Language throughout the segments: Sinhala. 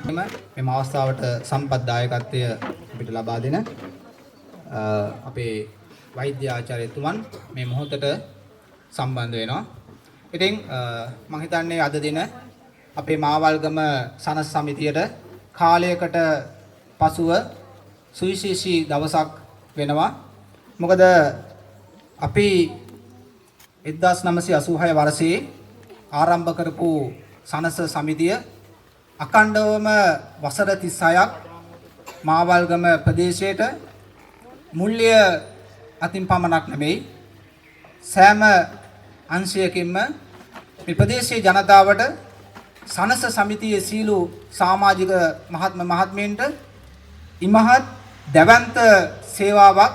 මෙම අවස්ථාවට සම්පත් දායකත්වය අපිට ලබා දෙන අපේ වෛද්‍ය ආචාර්යතුමන් මේ මොහොතට සම්බන්ධ වෙනවා. ඉතින් මම හිතන්නේ අද දින අපේ මාවල්ගම සනස් සමිතියට කාලයකට පසුව සුවිශේෂී දවසක් වෙනවා. මොකද අපි 1986 වර්ෂයේ ආරම්භ කරපු සනස සමිතිය අඛණ්ඩවම වසර 36ක් මාවල්ගම ප්‍රදේශයට මුල්‍ය අතින් පමණක් නෙමෙයි සෑම අංශයකින්ම මේ ප්‍රදේශයේ ජනතාවට සනස සමිතියේ සීලු සමාජික මහත්මයන්ට ඉමහත් දැවැන්ත සේවාවක්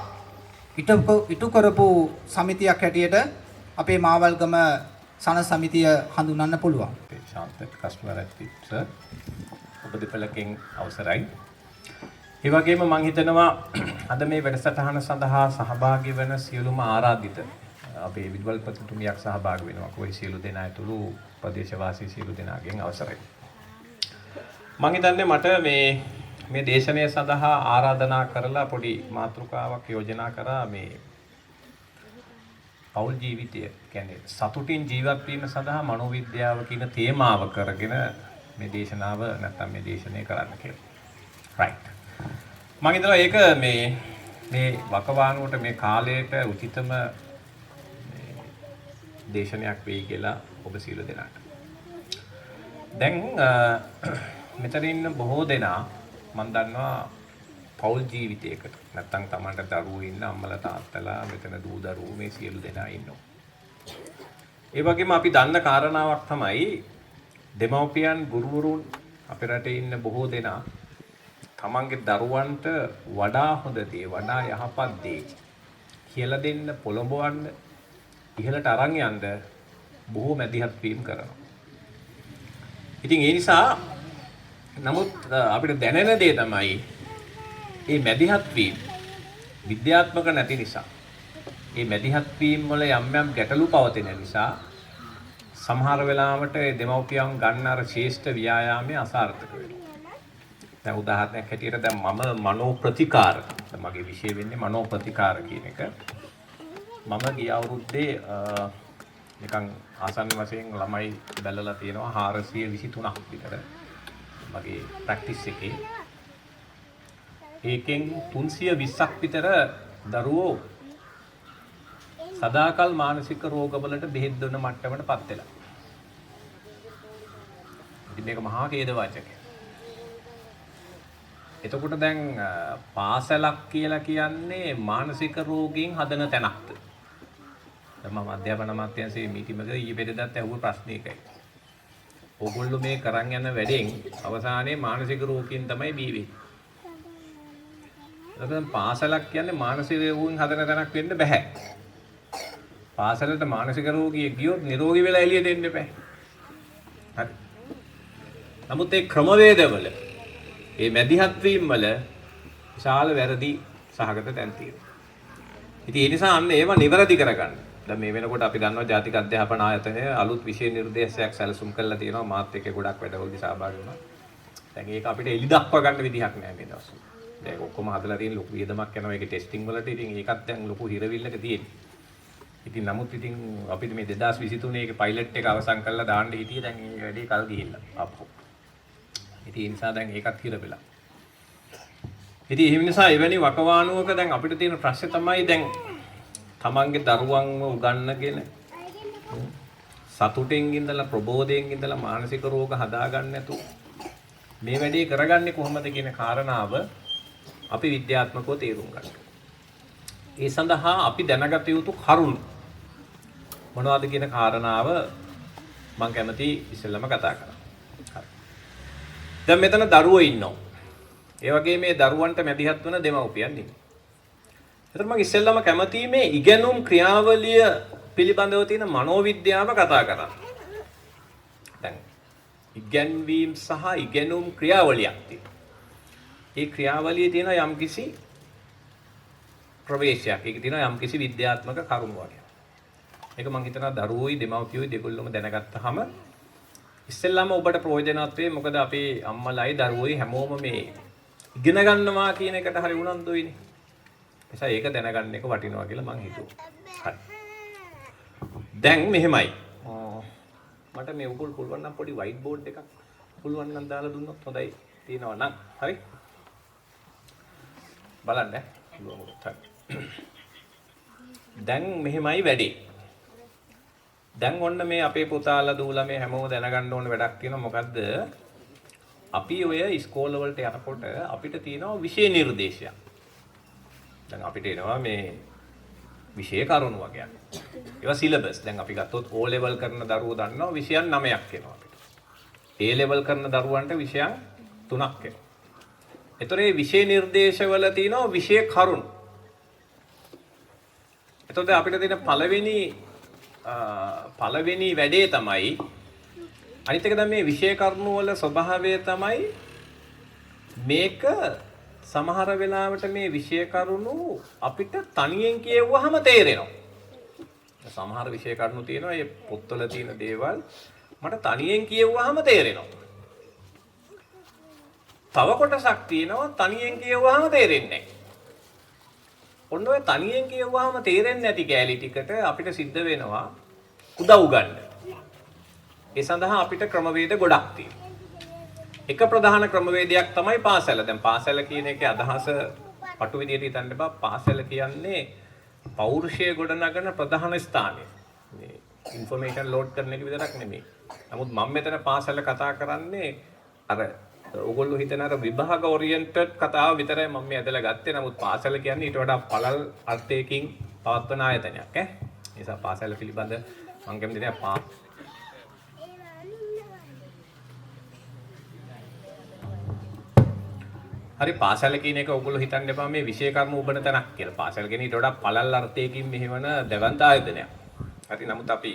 ඉටු කරපු සමිතියක් හැටියට අපේ මාවල්ගම සනස සමිතිය හඳුන්වන්න පුළුවන්. ශාන්ත කස්ටමර් ඇත්තිට ඔබ දෙපළකින් අවසරයි. ඒ වගේම මම හිතනවා අද මේ වැඩසටහන සඳහා සහභාගී වන සියලුම ආරාධිත අපේ විද්වල්පතිතුමියක් සහභාගී වෙනවා. කොයි සියලු දෙනා ඇතුළු ප්‍රදේශවාසී සියලු දෙනාගෙන් අවසරයි. මම හිතන්නේ මට මේ දේශනය සඳහා ආරාධනා කරලා පොඩි මාතෘකාවක් යෝජනා කරා මේ පෞල් ජීවිතය කියන්නේ සතුටින් ජීවත් වීම සඳහා මනෝවිද්‍යාව කියන තේමාව කරගෙන මේ දේශනාව නැත්නම් මේ දේශනය කරන්න කියලා. right. මම හිතනවා ඒක මේ වකවානුවට මේ කාලයට උචිතම දේශනයක් වෙයි කියලා ඔබ සියලු දෙනාට. දැන් මෙතන ඉන්න බොහෝ දෙනා මම දන්නවා පෞල් ජීවිතයකට නැත්නම් Tamanට දරුවෝ ඉන්න අම්මලා තාත්තලා මෙතන දූ දරුවෝ මේ සියලු දෙනා ඉන්නවා. ඒ වගේම අපි දන්න කාරණාවක් තමයි දෙමව්පියන් ගුරුවරුන් අපේ රටේ ඉන්න බොහෝ දෙනා තමන්ගේ දරුවන්ට වඩා හොඳ දේ වඩා යහපත් දේ කියලා දෙන්න පොළඹවන්න ඉහළට අරන් යන්න බොහෝ මැදිහත් වීම කරනවා. ඉතින් ඒ නිසා නමුත් අපිට දැනෙන දේ තමයි මේ මැදිහත් වීම විද්‍යාත්මක නැති නිසා මේ මැදිහත් වීම වල යම් යම් ගැටලු පවතින නිසා සමහර වෙලාවට දෙමව්පියන් ගන්න අර ශ්‍රේෂ්ඨ ව්‍යායාමයේ අසාර්ථක වෙනවා. දැන් උදාහරණයක් හැටියට දැන් මම මනෝ ප්‍රතිකාර මගේ විෂය වෙන්නේ මනෝ ප්‍රතිකාර කියන එක. මම ගිය අවුරුද්දේ නිකන් ආසන්න වශයෙන් ළමයි බැලලා තියෙනවා 423ක් විතර මගේ ප්‍රැක්ටිස් එකේ. ඒකෙන් 320ක් විතර දරුවෝ සදාකල් මානසික රෝගවලට බෙහෙත් දුන්න මට්ටමටපත් වෙලා. ඉතින් මේක මහා ඛේදවාචකයක්. එතකොට දැන් පාසලක් කියලා කියන්නේ මානසික රෝගීන් හදන තැනක්ද? දැන් මම අධ්‍යාපන අමාත්‍යාංශයේ මීටිමක ඊයේ පෙරේදාත් ඇහුව ප්‍රශ්න එකයි. ඕගොල්ලෝ මේ කරන් යන වැඩෙන් අවසානයේ මානසික රෝගීන් තමයි බී වෙන්නේ. එතකොට පාසලක් කියන්නේ මානසික රෝගීන් හදන තැනක් වෙන්න බෑ. පාසලට මානසික රෝගියෙක් ගියොත් නිරෝගී වෙලා එළිය දෙන්න එපා. හරි. නමුත් ඒ ක්‍රමවේදවල මේ මැදිහත් වීම වල විශාල වැරදි සහගත තැන් තියෙනවා. ඉතින් ඒ නිසා අන්න ඒවා නිවැරදි කරගන්න. දැන් මේ වෙනකොට අපි දන්නවා ජාතික අධ්‍යාපන ආයතනය අලුත් විෂය නිර්දේශයක් සැලසුම් කරලා තියෙනවා. මාත් එක්ක ගොඩක් වැඩවලදී සහභාගී වුණා. දැන් ඒක අපිට එලි දක්වා ගන්න විදිහක් නෑ මේ දවස්වල. දැන් ඔක්කොම හදලා තියෙන ලොකු වියදමක් යනවා ඒකේ ටෙස්ටිං වලට. ඉතින් ඒකත් දැන් ලොකු හිරවිල්ලක තියෙන්නේ. ඉතින් නමුත් ඉතින් අපිට මේ 2023 එකේ පයිලට් එක අවසන් කරලා දාන්න හිටියේ දැන් මේ වැඩේ කල් ගිහිල්ලා අපෝ. ඉතින් ඒ නිසා දැන් ඒකත් හිර වෙලා. ඉතින් ඒ නිසා එවැනි වකවානුවක දැන් අපිට තියෙන ප්‍රශ්නේ තමයි දැන් තමන්ගේ දරුවන්ව උගන්නගෙන සතුටින් ඉඳලා ප්‍රබෝධයෙන් ඉඳලා මානසික රෝග හදාගන්න නැතුව මේ වැඩේ කරගන්නේ කොහොමද කියන කාරණාව අපි විද්‍යාත්මකව තේරුම් ගන්න. ඒ සඳහා අපි දැනගත යුතු කරුණු මොනවද කියන කාරණාව මම කැමති ඉස්සෙල්ලාම කතා කරන්න. හරි. දැන් මෙතන දරුවෝ ඉන්නවා. ඒ වගේ මේ දරුවන්ට මැදිහත් වෙන දෙමව්පියන් ඉන්නවා. එතකොට මම ඉස්සෙල්ලාම කැමති මේ ඉගෙනුම් ක්‍රියාවලිය පිළිබඳව තියෙන මනෝවිද්‍යාව කතා කරන්න. දැන් ඉගැන්වීම් සහ ඉගෙනුම් ක්‍රියාවලියක් තියෙනවා. ඒ ක්‍රියාවලියේ තියෙන යම්කිසි ප්‍රවේශයක්. ඒක තියෙනවා යම්කිසි විද්‍යාත්මක කරුණු වගේ. ඒක මම හිතනවා දරුවෝයි දෙමව්පියෝයි දෙකොල්ලම දැනගත්තාම ඉස්සෙල්ලාම ඔබට ප්‍රයෝජනවත් වෙයි. මොකද අපේ අම්මලායි දරුවෝයි හැමෝම මේ ඉගෙන ගන්නවා කියන එකට හරි උනන්දුයිනේ. නිසා ඒක දැනගන්න එක වටිනවා කියලා මං හිතුවා. හරි. දැන් මෙහෙමයි. මට මේ උගුල් පුළුවන් නම් පොඩි white board එකක් පුළුවන් නම් දාලා දුන්නොත් හොඳයි තියෙනවා නම්. හරි. බලන්න පුළුවන් උත් හරි. දැන් මෙහෙමයි වැඩේ. දැන් ඔන්න මේ අපේ පුතාලා දූලා මේ හැමෝම දැනගන්න ඕන වැඩක් තියෙනවා. මොකද්ද? අපි ඔය ඉස්කෝල වලට යනකොට අපිට තියෙනවා විෂය නිර්දේශයක්. දැන් අපිට එනවා මේ විෂය කරුණු වගේක්. ඒවා සිලබස්. දැන් අපි ගත්තොත් O level කරන දරුවෝ දන්නවා විෂයන් 9ක් එනවා අපිට. A level කරන දරුවන්ට විෂයන් 3ක් එනවා. ඒතර මේ විෂය නිර්දේශවල තියෙනවා විෂය කරුණු. එතකොට අපිට තියෙන පළවෙනි වැඩේ තමයි අනිත් එක තමයි මේ විෂය කරුණු වල ස්වභාවය තමයි මේක සමහර වෙලාවට මේ විෂය කරුණු අපිට තනියෙන් කියවුවාම තේරෙනවා. සමහර විෂය කරුණු තියෙනවා මේ පොත්වල තියෙන දේවල් මට තනියෙන් කියවුවාම තේරෙනවා. තව කොටසක් තියෙනවා තනියෙන් කියවුවාම තේරෙන්නේ නැහැ. ඔන්න ඔය තනියෙන් කියවුවාම තේරෙන්නේ නැති කැලී ටිකට අපිට සිද්ධ වෙනවා උදව් ගන්න. ඒ සඳහා අපිට ක්‍රමවේද ගොඩක් තියෙනවා. එක ප්‍රධාන ක්‍රමවේදයක් තමයි පාසල. දැන් පාසල කියන එකේ අදහස පටු විදියට හිතන්න එපා. පාසල කියන්නේ පෞරුෂය ගොඩනගන ප්‍රධාන ස්ථානය. මේ ইনফরমේෂන් ලෝඩ් කරන එක විතරක් නෙමෙයි. නමුත් මම මෙතන පාසල කතා කරන්නේ අර ඔයගොල්ලෝ හිතන අර විභාග ඔරියන්ටඩ් කතාව විතරයි මම මේ ඇදලා ගත්තේ. නමුත් පාසල කියන්නේ ඊට වඩා පළල් අර්ථයකින් පවත්වන ආයතනයක් ඈ. ඒ නිසා පාසල පිළිබඳ මම කැමති නෑ හරි පාසල කියන එක ඔයගොල්ලෝ හිතන්න එපා මේ විෂය කර්ම උබන තැනක් කියලා. පාසල කියන්නේ ඊට වඩා පළල් අර්ථයකින් මෙහෙවන දැවන්ත ආයතනයක්. හරි නමුත් අපි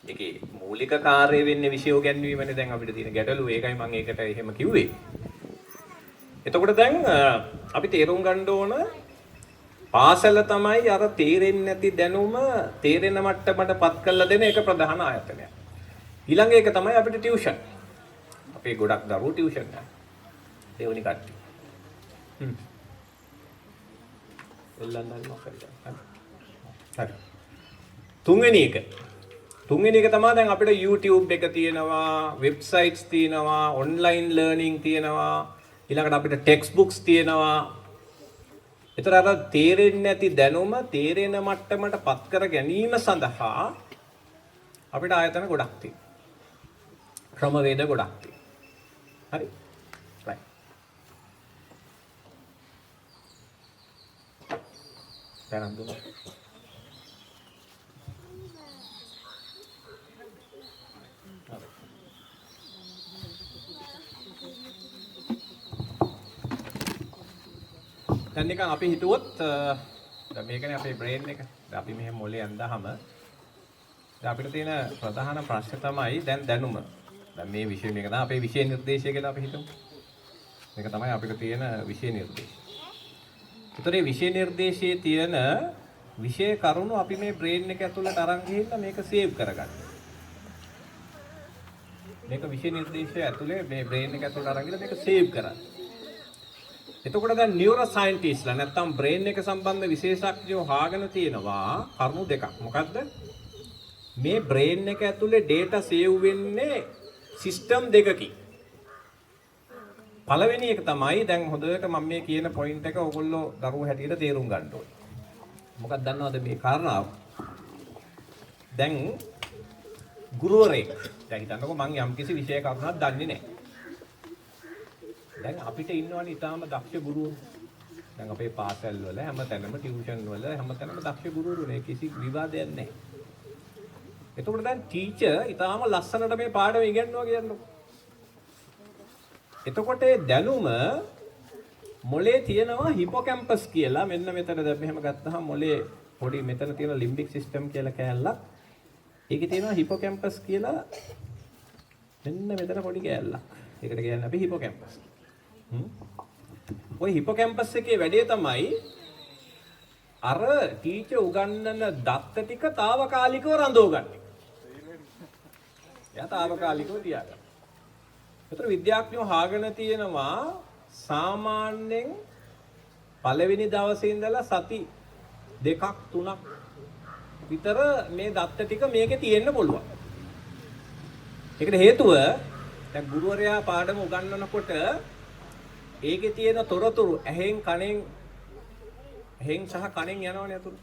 ඒකේ මූලික කාර්යය වෙන්නේ විෂය ගැන්වීමනේ. දැන් අපිට තියෙන ගැටලුව ඒකයි මම ඒකට එහෙම කිව්වේ. එතකොට දැන් අපි තේරුම් ගන්න ඕන පාසල තමයි අර තේරෙන්නේ නැති දැනුම තේරෙන මට්ටමට පත් කරලා දෙන එක ප්‍රධාන ආයතනයක්. ඊළඟ එක තමයි අපිට ටියුෂන්. අපේ ගොඩක් දරුවෝ ටියුෂන් යනවා. දෙවෙනි කට්ටිය. හරි. තුන්වෙනි එක තමයි දැන් අපිට YouTube එක තියෙනවා, වෙබ්සයිට්ස් තියෙනවා, ඔන්ලයින් ලර්නින් තියෙනවා, ඊළඟට අපිට ටෙක්ස්ට් බුක්ස් තියෙනවා. ඒතර අර තේරෙන්නේ නැති දැනුම තේරෙන මට්ටමට පත් කර ගැනීම සඳහා අපිට ආයතන ගොඩක් තියෙනවා. ක්‍රමවේද ගොඩක් තියෙනවා. හරි. right. දැන් දුන්නා. දැන් නිකන් අපි හිතුවොත් දැන් මේකනේ අපේ බ්‍රේන් එක. දැන් අපි මෙහෙම මොලේ ඇඳහම දැන් අපිට තියෙන ප්‍රධාන ප්‍රශ්න තමයි දැන් දැනුම. දැන් මේ විෂය මේක තමයි අපේ විෂය නිර්දේශය කියලා අපි හිතමු. මේක තමයි අපිට තියෙන විෂය නිර්දේශය. ඒතර මේ විෂය නිර්දේශයේ තියෙන විෂය කරුණු අපි මේ බ්‍රේන් එක ඇතුළට අරන් ගිහිල්ලා මේක සේව් කරගන්න. මේක විෂය නිර්දේශය ඇතුලේ මේ බ්‍රේන් එක ඇතුළට අරන් ගිහලා මේක සේව් කරන්න. එතකොට දැන් නියුරෝ සයන්ටිස්ට්ලා නැත්තම් බ්‍රේන් එක සම්බන්ධ විශේෂඥයෝ හොයාගෙන තියෙනවා කරුණු දෙකක්. මොකද්ද? මේ බ්‍රේන් එක ඇතුලේ data save වෙන්නේ සිස්ටම් දෙකකින්. පළවෙනි එක තමයි දැන් හොඳට මම මේ කියන පොයින්ට් එක ඔයගොල්ලෝ දරුවෝ හැටියට තේරුම් ගන්න ඕනේ. මොකක්ද දන්නවද මේ කාරණාව? දැන් ගුරුවරයෙක් දැන් හිතන්නකෝ මම යම්කිසි විෂය කරුණක් දන්නේ නැහැ. දැන් අපිට ඉන්නවනේ ඊටාම දක්ෂ ගුරුවරු. දැන් අපේ පාසල් වල හැමතැනම ටියුෂන් වල හැමතැනම දක්ෂ ගුරුවරුනේ කිසි විවාදයක් නැහැ. එතකොට දැන් ටීචර් ඊටාම ලස්සනට මේ පාඩම ඉගෙනනවා කියන්නකො. එතකොට ඒ දැනුම මොලේ තියෙනවා හිපෝකැම්පස් කියලා. මෙන්න මෙතන දැන් මෙහෙම ගත්තාම මොලේ පොඩි මෙතන තියෙන ලිම්බික් සිස්ටම් කියලා කෑල්ලක්. ඒකේ තියෙනවා හිපෝකැම්පස් කියලා මෙන්න මෙතන පොඩි කෑල්ලක්. ඒකට කියන්නේ අපි හිපෝකැම්පස්. ඔය හිපෝකැම්පස් එකේ වැඩේ තමයි අර ටීචර් උගන්වන දත්ත ටික తాවකාලිකව රඳව ගන්න. එයා తాවකාලිකව තියාගන්න. ඒතර විද්‍යාඥයෝ හාගෙන තියෙනවා සාමාන්‍යයෙන් පළවෙනි දවසේ ඉඳලා සති 2ක් 3ක් විතර මේ දත්ත ටික මේකේ තියෙන්න පුළුවන්. ඒකට හේතුව දැන් ගුරුවරයා පාඩම උගන්වනකොට ඒකේ තියෙන තොරතුරු ඇහෙන් සහ කනෙන් යනවනේ අතුරු.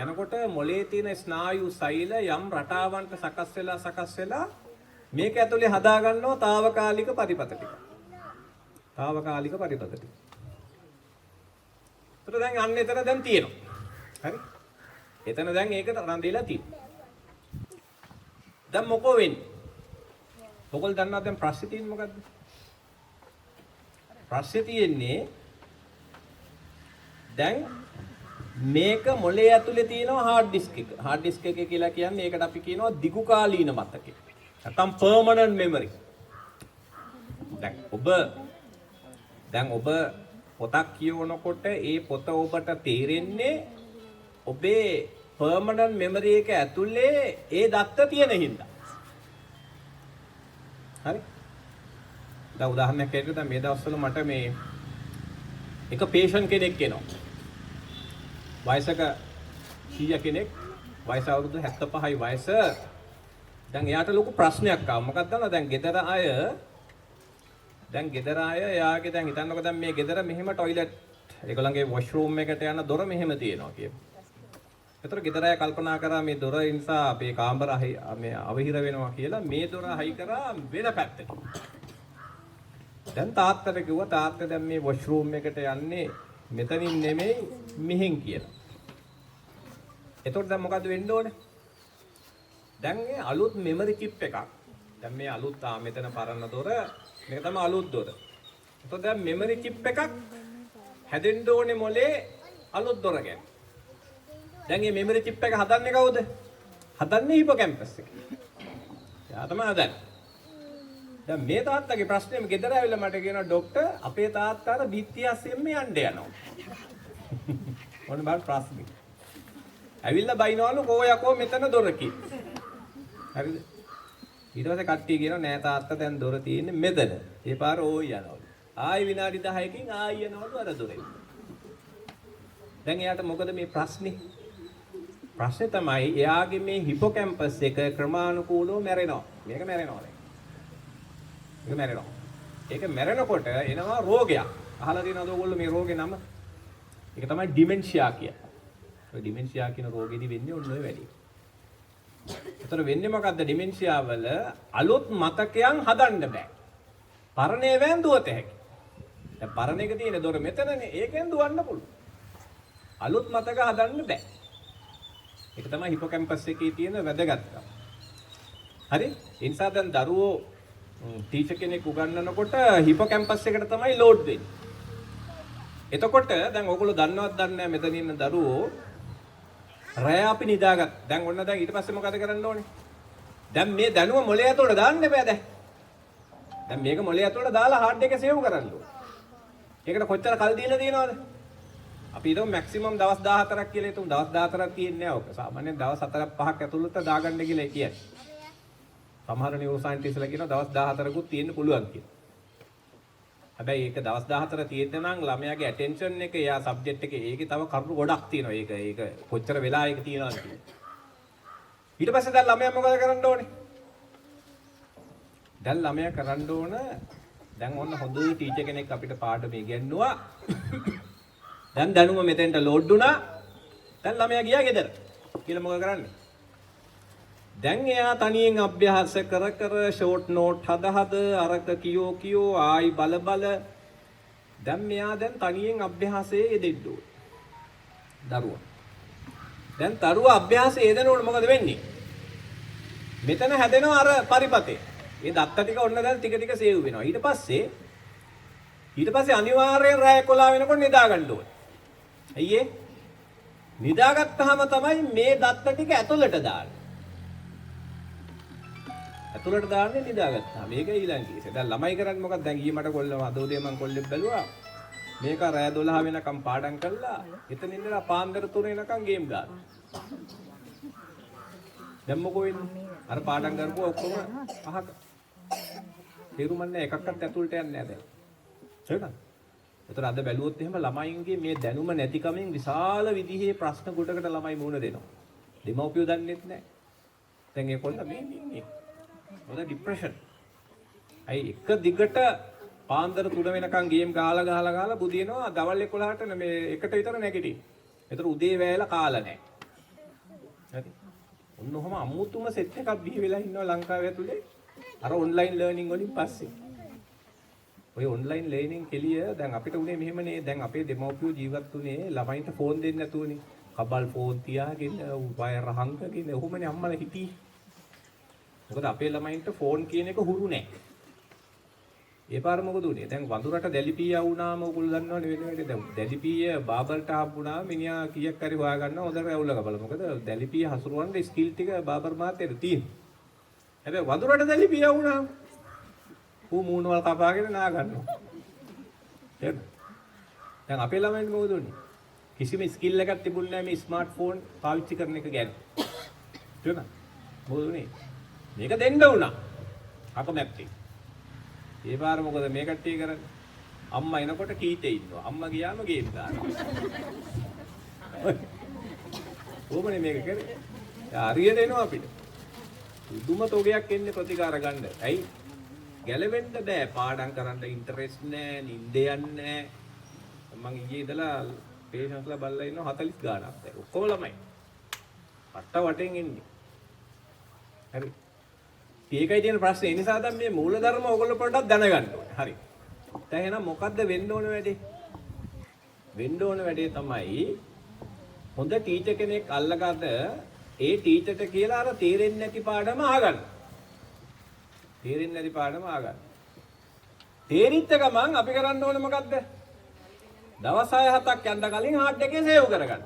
යනකොට මොලේ තියෙන ස්නායු සෛල යම් රටාවන්ට සකස් වෙලා මේක ඇතුලේ හදා ගන්නවා తాවකාලික පරිපත ටික. తాවකාලික පරිපත ටික. ඒතර දැන් අන්න එතන දැන් තියෙනවා. හරි? එතන දැන් ඒකට රඳිලා තියෙනවා. දැන් මොකෝ වෙන්නේ? ඔයගොල්ලෝ දන්නවා දැන් ප්‍රශ්නේ තියෙන්නේ මොකද්ද? ප්‍රශ්නේ තියෙන්නේ දැන් මේක මොලේ ඇතුලේ තියෙනවා හાર્ඩ් ඩිස්ක් එක. හાર્ඩ් ඩිස්ක් එක කියලා කියන්නේ ඒකට අපි කියනවා දිගුකාලීන මතකය. නැත්නම් පර්මනන්ට් මෙමරි. දැන් ඔබ පොතක් කියවනකොට ඒ පොත ඔබට තේරෙන්නේ ඔබේ පර්මනන්ට් මෙමරි එක ඇතුලේ ඒ දත්ත තියෙන හින්දා. හරි? දැන් උදාහරණයක් ඇරෙන්න දැන් මේ දවස්වල මට මේ එක පේෂන්ට් කෙනෙක් එනවා. වයසක 100 කෙනෙක් වයස අවුරුදු 75යි වයස. දැන් එයාට ලොකු ප්‍රශ්නයක් ආවා. මොකක්ද දන්නවද? දැන් ගෙදර අය එයාගේ දැන් හිතන්නකෝ දැන් මේ ගෙදර මෙහෙම টয়ලට් ඒගොල්ලන්ගේ වොෂ්රූම් එකට යන දොර මෙහෙම තියෙනවා කියමු. ඒතර ගෙදර අය කල්පනා කරා මේ දොර නිසා අපේ කාමර මේ අවහිර වෙනවා කියලා මේ දොර හයි කරා වෙන පැත්තට. දැන් තාත්තට කිව්වා තාත්තා දැන් මේ වොෂ්රූම් එකට යන්නේ මෙතනින් නෙමෙයි මෙහෙන් කියලා. එතකොට දැන් මොකද වෙන්න ඕනේ? දැන් මේ අලුත් මෙමරි චිප් එකක්. දැන් මේ අලුත් මෙතන පරණ දොර මේක තමයි අලුත් දොර. එතකොට දැන් මෙමරි චිප් එකක් හැදෙන්න ඕනේ මොලේ අලුත් දොර ගැන. දැන් මේ මෙමරි චිප් එක හදන්නේ කවුද? හදන්නේ හිපෝකැම්පස් එක. එයා තමයි හදන්නේ. දැන් මේ තාත්තගේ ප්‍රශ්නේම ගෙදර ඇවිල්ලා මට කියනවා ડોක්ටර් අපේ තාත්තාට බිත්තිය අස්සෙන්ම යන්න යනවා. මොන බල ප්‍රශ්නේ. ඇවිල්ලා බයිනවලු කෝයකෝ මෙතන දොර කි. හරිද? ඊට පස්සේ කට්ටිය කියනවා නෑ තාත්තා දැන් දොර තියෙන්නේ මෙතන. ඒ පාර ඕයි යනවලු. ආයි විනාඩි 10කින් ආයි යනවලු අර දොරේ. දැන් එයාට මොකද මේ ප්‍රශ්නේ? ප්‍රශ්නේ තමයි එයාගේ මේ හිපෝකැම්පස් එක ක්‍රමානුකූලව මැරෙනවා. මේක මැරෙනවා දැන්. මේක මැරෙනවා. ඒක මැරෙනකොට එනවා රෝගයක්. අහලා තියෙනවද ඔයගොල්ලෝ මේ රෝගේ නම? ඒක තමයි ඩිමෙන්ෂියා කියන්නේ. ඔය ඩිමෙන්ෂියා කියන රෝගෙදි වෙන්නේ ඔන්න ඔය වැඩි. ඒතර වෙන්නේ මොකද්ද ඩිමෙන්ෂියා වල අලුත් මතකයන් හදන්න බෑ. පරණේ වැන්දුවත හැකි. දැන් පරණ එක තියෙන දොර මෙතනනේ ඒකෙන් දුවන්න පුළුවන්. අලුත් මතක හදන්න බෑ. ඒක තමයි හිපෝකැම්පස් එකේ තියෙන වැදගත්කම. හරි? ඒ නිසා දැන් දරුවෝ ටීචර් කෙනෙක් උගන්වනකොට හිපෝකැම්පස් එකට තමයි ලෝඩ් වෙන්නේ. එතකොට දැන් ඔයගොල්ලෝ දන්නවද දන්නේ නැහැ මෙතන ඉන්න දරුවෝ රැය අපි නිදාගත්. දැන් ඔන්න දැන් ඊට පස්සේ මොකද කරන්න ඕනේ? දැන් මේ දැනුම මොලේ ඇතුළට දාන්න බෑ දැන්. දැන් මේක මොලේ ඇතුළට දාලා හાર્ඩ් එකේ සේව් කරන්න ඕනේ. ඒකට කොච්චර කල් දීලා තියෙනවද? අපි හිතමු මැක්සිමම් දවස් 14ක් කියලා හිතමු. දවස් 14ක් තියෙන්නේ නැහැ ඔක. සාමාන්‍යයෙන් දවස් 4ක් 5ක් ඇතුළත දාගන්න කියලා කියන්නේ. සමහර නියුරෝ සයන්ටිස්ට්ලා කියනවා දවස් 14කුත් තියෙන්න පුළුවන් කියලා. හැබැයි ඒක දවස් 14 තියෙන්න නම් ළමයාගේ ඇටෙන්ෂන් එක එයා සබ්ජෙක්ට් එකේ ඒකේ තව කරුණු ගොඩක් තියෙනවා. ඒක කොච්චර වෙලා ඒක තියනවද කියලා. ඊට පස්සේ දැන් ළමයා මොකද කරන්න ඕනේ? දැන් ළමයා කරන්න ඕන දැන් ඔන්න හොඳ ටීචර් කෙනෙක් අපිට පාඩම ඉගෙනුවා. දැන් දැනුම මෙතෙන්ට ලෝඩ් වුණා. දැන් ළමයා ගියා ගෙදර. කියලා මොකද කරන්නේ? දැන් එයා තනියෙන් අභ්‍යාස කර ෂෝට් නෝට් හද අරක කියෝ ආයි බල දැන් මෙයා දැන් තනියෙන් අභ්‍යාසයේ යෙදෙන්න ඕනේ. දරුවා. දැන් දරුවා අභ්‍යාසයේ යෙදෙනකොට මොකද වෙන්නේ? මෙතන හැදෙනවා අර පරිපතේ. ඒ දත්ත ටික ඔන්න දැන් ටික ටික සේව් වෙනවා. ඊට පස්සේ අනිවාර්යෙන් රැය 11 වෙනකොට නිදා ගන්න ඕනේ. අයියේ නිදාගත්තාම තමයි මේ දත්ත ටික ඇතුළට දාන්නේ. ඇතුළට දාන්නේ නිදාගත්තාම. මේක ඊළඟ කීස. දැන් ළමයි කරන්නේ මොකක්ද? දැන් ඊයේ මට කොල්ලව අද උදේ මම කොල්ලෙක් බැලුවා. මේක රෑ 12 වෙනකම් පාඩම් කළා. එතන ඉඳලා පාන්දර 3 වෙනකම් ගේම් ගන්නවා. දැන් මොකෝ වෙන්නේ? අර පාඩම් කරපුවා ඔක්කොම අහක. තේරුම් ගන්න එකක්වත් ඇතුළට යන්නේ නැහැ දැන්. හරිද? ඒතර අද බැලුවොත් එහෙම ළමයින්ගේ මේ දැනුම නැතිකමෙන් විශාල විදිහේ ප්‍රශ්න ගොඩකට ළමයි මුහුණ දෙනවා. දෙමව්පියෝ දන්නේත් නැහැ. දැන් ඒකොල්ල මේ ඉන්නේ. මොකද ડિප්‍රෙෂන්. අයි එක දිගට පාන්දර 3 වෙනකන් ගේම් ගහලා බුදිනවා දවල් 11ට මේ එකට විතර නැගිටින්න. ඒතර උදේ වෑයලා කාලා නැහැ. හරි. ඔන්න ඔහම අමුතුම සෙට් එකක් බිහි වෙලා ඉන්නවා ලංකාවේ ඇතුලේ. අර ඔන්ලයින් ලර්නින් වලින් පස්සේ. ඔය ඔන්ලයින් ලර්නින් කෙලිය දැන් අපිට උනේ මෙහෙමනේ. දැන් අපේ දෙමව්පියෝ ජීවත් උනේ ළමයින්ට ෆෝන් දෙන්නේ නැතුවනේ. කබල් ෆෝන් තියාගෙන වයර් හංගගෙන ඔහොමනේ අම්මලා හිටියේ. මොකද අපේ ළමයින්ට ෆෝන් කියන එක හුරු නැහැ. ඒ පාර මොකද උනේ? දැන් වඳුරට දැලිපියා වුණාම ඔයගොල්ලෝ දන්නවනේ වෙන වෙලේ දැන් දැලිපිය බාබර්ට ආපුණා මිනිහා කීයක් හරි හොයා ගන්නවා හොඳට ඇවුල්ලා කපලා. මොකද දැලිපිය හසුරවන්න ස්කිල් ටික බාබර් මාතේට තියෙනවා. හැබැයි වඳුරට දැලිපියා වුණාම ඌ මූණවල් කපාගෙන නා ගන්නවා. හරිද? දැන් අපේ ළමයින්ට මොකද උනේ? කිසිම ස්කිල් එකක් තිබුණේ නැහැ මේ ස්මාර්ට්ෆෝන් පාවිච්චි කරන එක ගැන. හරිද? මොකද උනේ? මේක දෙන්න වුණා. අකමැත්තෙන්. ඒ පාර මොකද මේ කට්ටිය කරන්නේ? අම්මා එනකොට කීතේ ඉන්නවා. අම්මා ගියාම ගේම් දානවා. කොහොමනේ මේක කරේ? හරියට එනවා අපිට. දුම තෝගයක් එන්නේ ප්‍රතිකාර ගන්න. ඇයි? ගැලවෙන්න බෑ. පාඩම් කරන්න ඉන්ටරෙස්ට් නෑ, නිින්ද යන්නේ නෑ. මම ඊයේ ඉඳලා පේෂන්ස්ලා බලලා ඉන්නවා 40 ගාණක්. ඔක්කොම ළමයි. අට වටෙන් එන්නේ. හරි. ඒකයි තියෙන ප්‍රශ්නේ. ඒ නිසා දැන් මේ මූලධර්ම ඔයගොල්ලෝ පොඩ්ඩක් දැනගන්න ඕනේ. හරි. දැන් එහෙනම් මොකද්ද වෙන්න ඕන වැඩේ? වෙන්න ඕන වැඩේ තමයි හොඳ ටීචර් කෙනෙක් අල්ලගන්න ඒ ටීචර්ට කියලා අර තේරෙන්නේ නැති පාඩම අහගන්න. තේරෙන්නේ නැති පාඩම අහගන්න. තේරිච්ච ගමන් අපි කරන්න ඕනේ මොකද්ද? දවස් 6-7ක් යන්න කලින් හાર્ඩ් එකේ සේව් කරගන්න.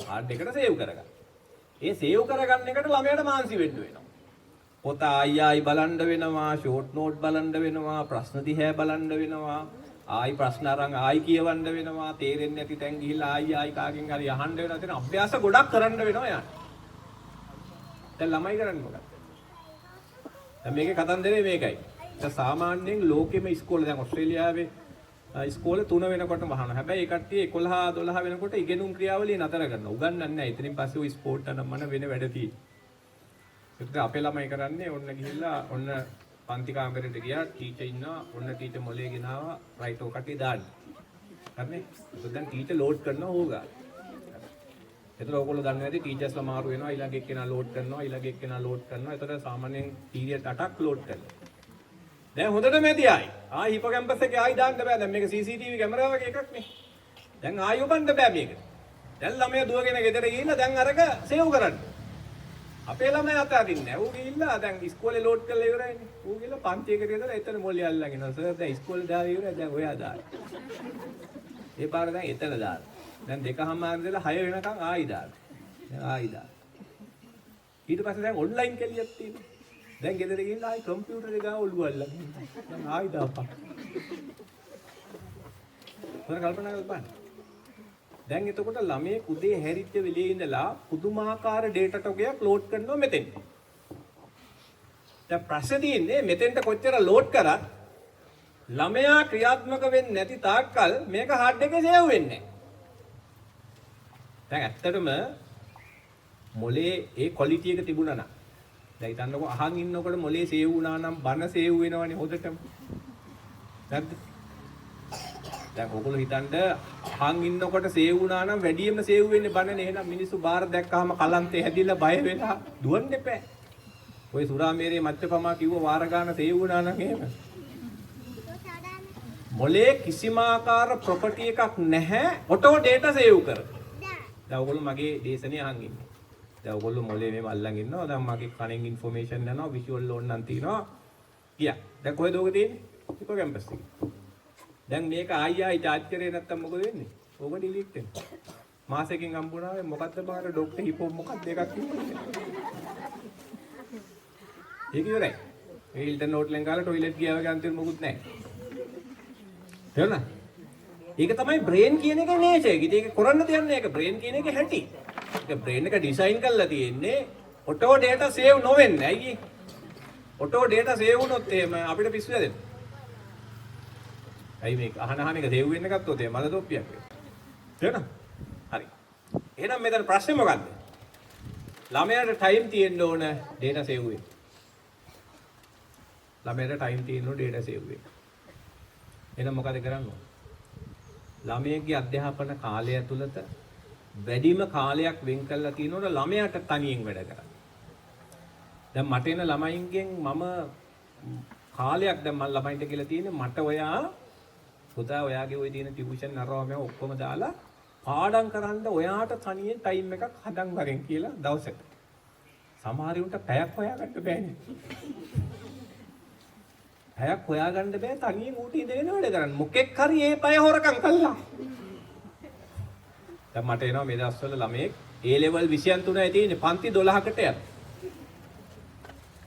හાર્ඩ් එකට සේව් කරගන්න. ඒ සේව් කරගන්න එකට ළමයාට මාන්සි වෙන්න වෙනවා. පොත ආයි බලන්න වෙනවා, ෂෝට් නෝට් බලන්න වෙනවා, ප්‍රශ්න දිහා බලන්න වෙනවා, ආයි ප්‍රශ්න අරන් ආයි කියවන්න වෙනවා, තේරෙන්නේ නැති තැන් ගිහිල්ලා ආයි කාගෙන් හරි අහන්න වෙනවා. එතන අභ්‍යාස ගොඩක් කරන්න වෙනවා යන්න. දැන් ළමයි කරන්නේ මොකක්ද? දැන් මේකේ කතන්දරේ මේකයි. දැන් සාමාන්‍යයෙන් ලෝකෙම ඉස්කෝලේ දැන් ඕස්ට්‍රේලියාවේ ඉස්කෝලේ 3 වෙනකොටම අහනවා. හැබැයි ඒ කට්ටිය 11 12 වෙනකොට ඉගෙනුම් ක්‍රියාවලිය නතර කරනවා. උගන්වන්නේ නැහැ. එතනින් පස්සේ ওই ස්පෝර්ට් අනම්මන වෙන වැඩ තියෙනවා. ඒකට අපේ ළමයි කරන්නේ ඔන්න ගිහිල්ලා ඔන්න පන්ති කාමරෙට ගියා ටීචර් ඉන්නවා. ඔන්න ටීචර් මොලේ ගෙනාවා රයිට් ඔය කට්ටිය දාන්න. හරිනේ? ඒක දැන් ටීචර් ලෝඩ් කරනවා ඕගා. එතන ඔයගොල්ලෝ දන්නේ නැති ටීචර්ස්ලා මාරු වෙනවා. ඊළඟ එක්කෙනා ලෝඩ් කරනවා. ඊළඟ එක්කෙනා ලෝඩ් කරනවා. ඒතර සාමාන්‍යයෙන් පීරියඩ් 8ක් ලෝඩ් කරනවා. දැන් හොඳට මැදි ආයි. ආයි හිපෝකැම්පස් එකේ ආයි දාන්න බෑ. දැන් මේක CCTV කැමරාව වගේ එකක් නේ. දැන් ආයි ඔබන්න බෑ මේක. දැන් ළමයා දුවගෙන ගෙදර ගිහිල්ලා දැන් අරක සේව් කරන්න. අපේ ළමයා අතාරින්නේ නැහැ. ඌ ගිහිල්ලා දැන් ඉස්කෝලේ ලෝඩ් කරලා ඉවරයිනේ. ඌ ගිහිල්ලා පන්ති එකට ගෙදර එතන මොලේ අල්ලගෙන සර් දැන් ඉස්කෝලේ දාලා ඉවරයි. දැන් ඔයා දාන්න. ඒ පාර දැන් එතන දාන්න. දැන් 2:00 ඉඳලා 6 වෙනකන් ආයි දාන්න. දැන් ආයි දාන්න. ඊට පස්සේ දැන් ඔන්ලයින් කෙලියක් තියෙනවා. දැන් ගෙදර ගිහිල්ලා ආයි කම්පියුටර් එක ගාව ඔළුව අල්ලගෙන. දැන් ආයි දාපන්. මොන කල්පනා කරපන්. දැන් එතකොට ළමයේ උදේ හැරිච්ච වෙලේ ඉඳලා පුදුමාකාර ඩේටා ටොගයක් ලෝඩ් කරනවා මෙතෙන්. දැන් ප්‍රශ්නේ තියෙන්නේ මෙතෙන්ට කොච්චර ලෝඩ් කරත් ළමයා ක්‍රියාත්මක වෙන්නේ නැති තාක්කල් මේක හાર્ඩ් එකේ සේව් වෙන්නේ නැහැ. දැන් ඇත්තටම මොලේ ඒ ක්වොලිටි එක තිබුණා නම් දැන් හිතන්නකෝ අහන් ඉන්නකොට මොලේ සේව් වුණා නම් බන සේව් වෙනවනේ හොදටම. නැද්ද? දැන් ඔයගොල්ලෝ හිතන්න අහන් ඉන්නකොට සේව් වුණා නම් වැඩියෙන්ම සේව් වෙන්නේ බනනේ. එහෙනම් මිනිස්සු බාර දැක්කහම කලන්තේ හැදිලා බය වෙලා දුවන්න එපා. ඔය සුරාමේරේ මච්චපමා කිව්ව වාර ගන්න සේව් වුණා නම් එහෙම. මොලේ කිසිම ආකාර ප්‍රොපර්ටි එකක් නැහැ ඔටෝ ඩේටා සේව් කර. දැන් ඔයගොල්ලෝ මගේ දේශනේ අහන් ඉන්නේ. දැන් ඔයගොල්ලෝ මොලේ මේව අල්ලන් ඉන්නවා. දැන් මගේ කණෙන් ඉන්ෆර්මේෂන් යනවා විෂුවල් ඕන් නම් තියෙනවා. ගියා. දැන් කොහෙද ඔක තියෙන්නේ? හිපෝකැම්පස් එකේ. දැන් මේක ආයි charge කරේ නැත්තම් මොකද වෙන්නේ? ඕක ඩිලීට් වෙනවා. මාසෙකින් හම්බුණාවේ මොකද්ද බාර ડોක්ටර් හිපෝ මොකක්ද එකක් කිව්වද? ඒක ඉවරයි. ඒ හිල්ටන් හෝටලෙන් ගාලා টয়ලට් ගියා වගේ අන්තිම මොකුත් නැහැ. තේරුණා? ඒක තමයි බ්‍රේන් කියන එකේ නේචර්. ඒක කරන්න තියන්නේ ඒක බ්‍රේන් කියන එකේ හැටි. ඒක බ්‍රේන් එක ඩිසයින් කරලා තියෙන්නේ ඔටෝ ඩේටා සේව් නොවෙන්නේ. ඇයි ඔටෝ data save වුණොත් එහෙම අපිට පිස්සු හැදෙන්න. ඇයි මේක අහන එක save වෙන්න ගත්තොත් එහෙම මල තොප්පියක් වෙනවා. තේරෙනවද? හරි. එහෙනම් මෙතන ප්‍රශ්නේ මොකද්ද? ළමයාට time තියෙන්න ඕන data save වෙන්න. ළමයාට time තියෙන්න ඕන data save වෙන්න. එහෙනම් මොකද කරන්න ඕන? ළමයාගේ අධ්‍යාපන කාලය ඇතුළත වැඩිම කාලයක් වෙන් කරලා තියෙනකොට ළමයාට තනියෙන් වැඩ කරන්න. දැන් මට එන ළමයින්ගෙන් මම කාලයක් දැන් මම ළමයින්ට කියලා තියෙන්නේ මට ඔයා පුතා ඔයාගේ ওই තියෙන ටියුෂන් අරවම ඔක්කොම දාලා පාඩම් කරන්න ඔයාට තනියෙන් ටයිම් එකක් හදන් වරෙන් කියලා දවසට. සමහර උන්ට පැයක් හොයාගන්න බෑනේ. පැයක් හොයාගන්න බෑ තනියෙන් ඌට ඉඳගෙන වැඩ කරන්න. මොකෙක් හරි ඒ පැය හොරකම් කළා. දැන් මට එනවා මේ දවස්වල ළමයෙක් A level විෂයන් 3යි තියෙන්නේ පන්ති 12කට යන.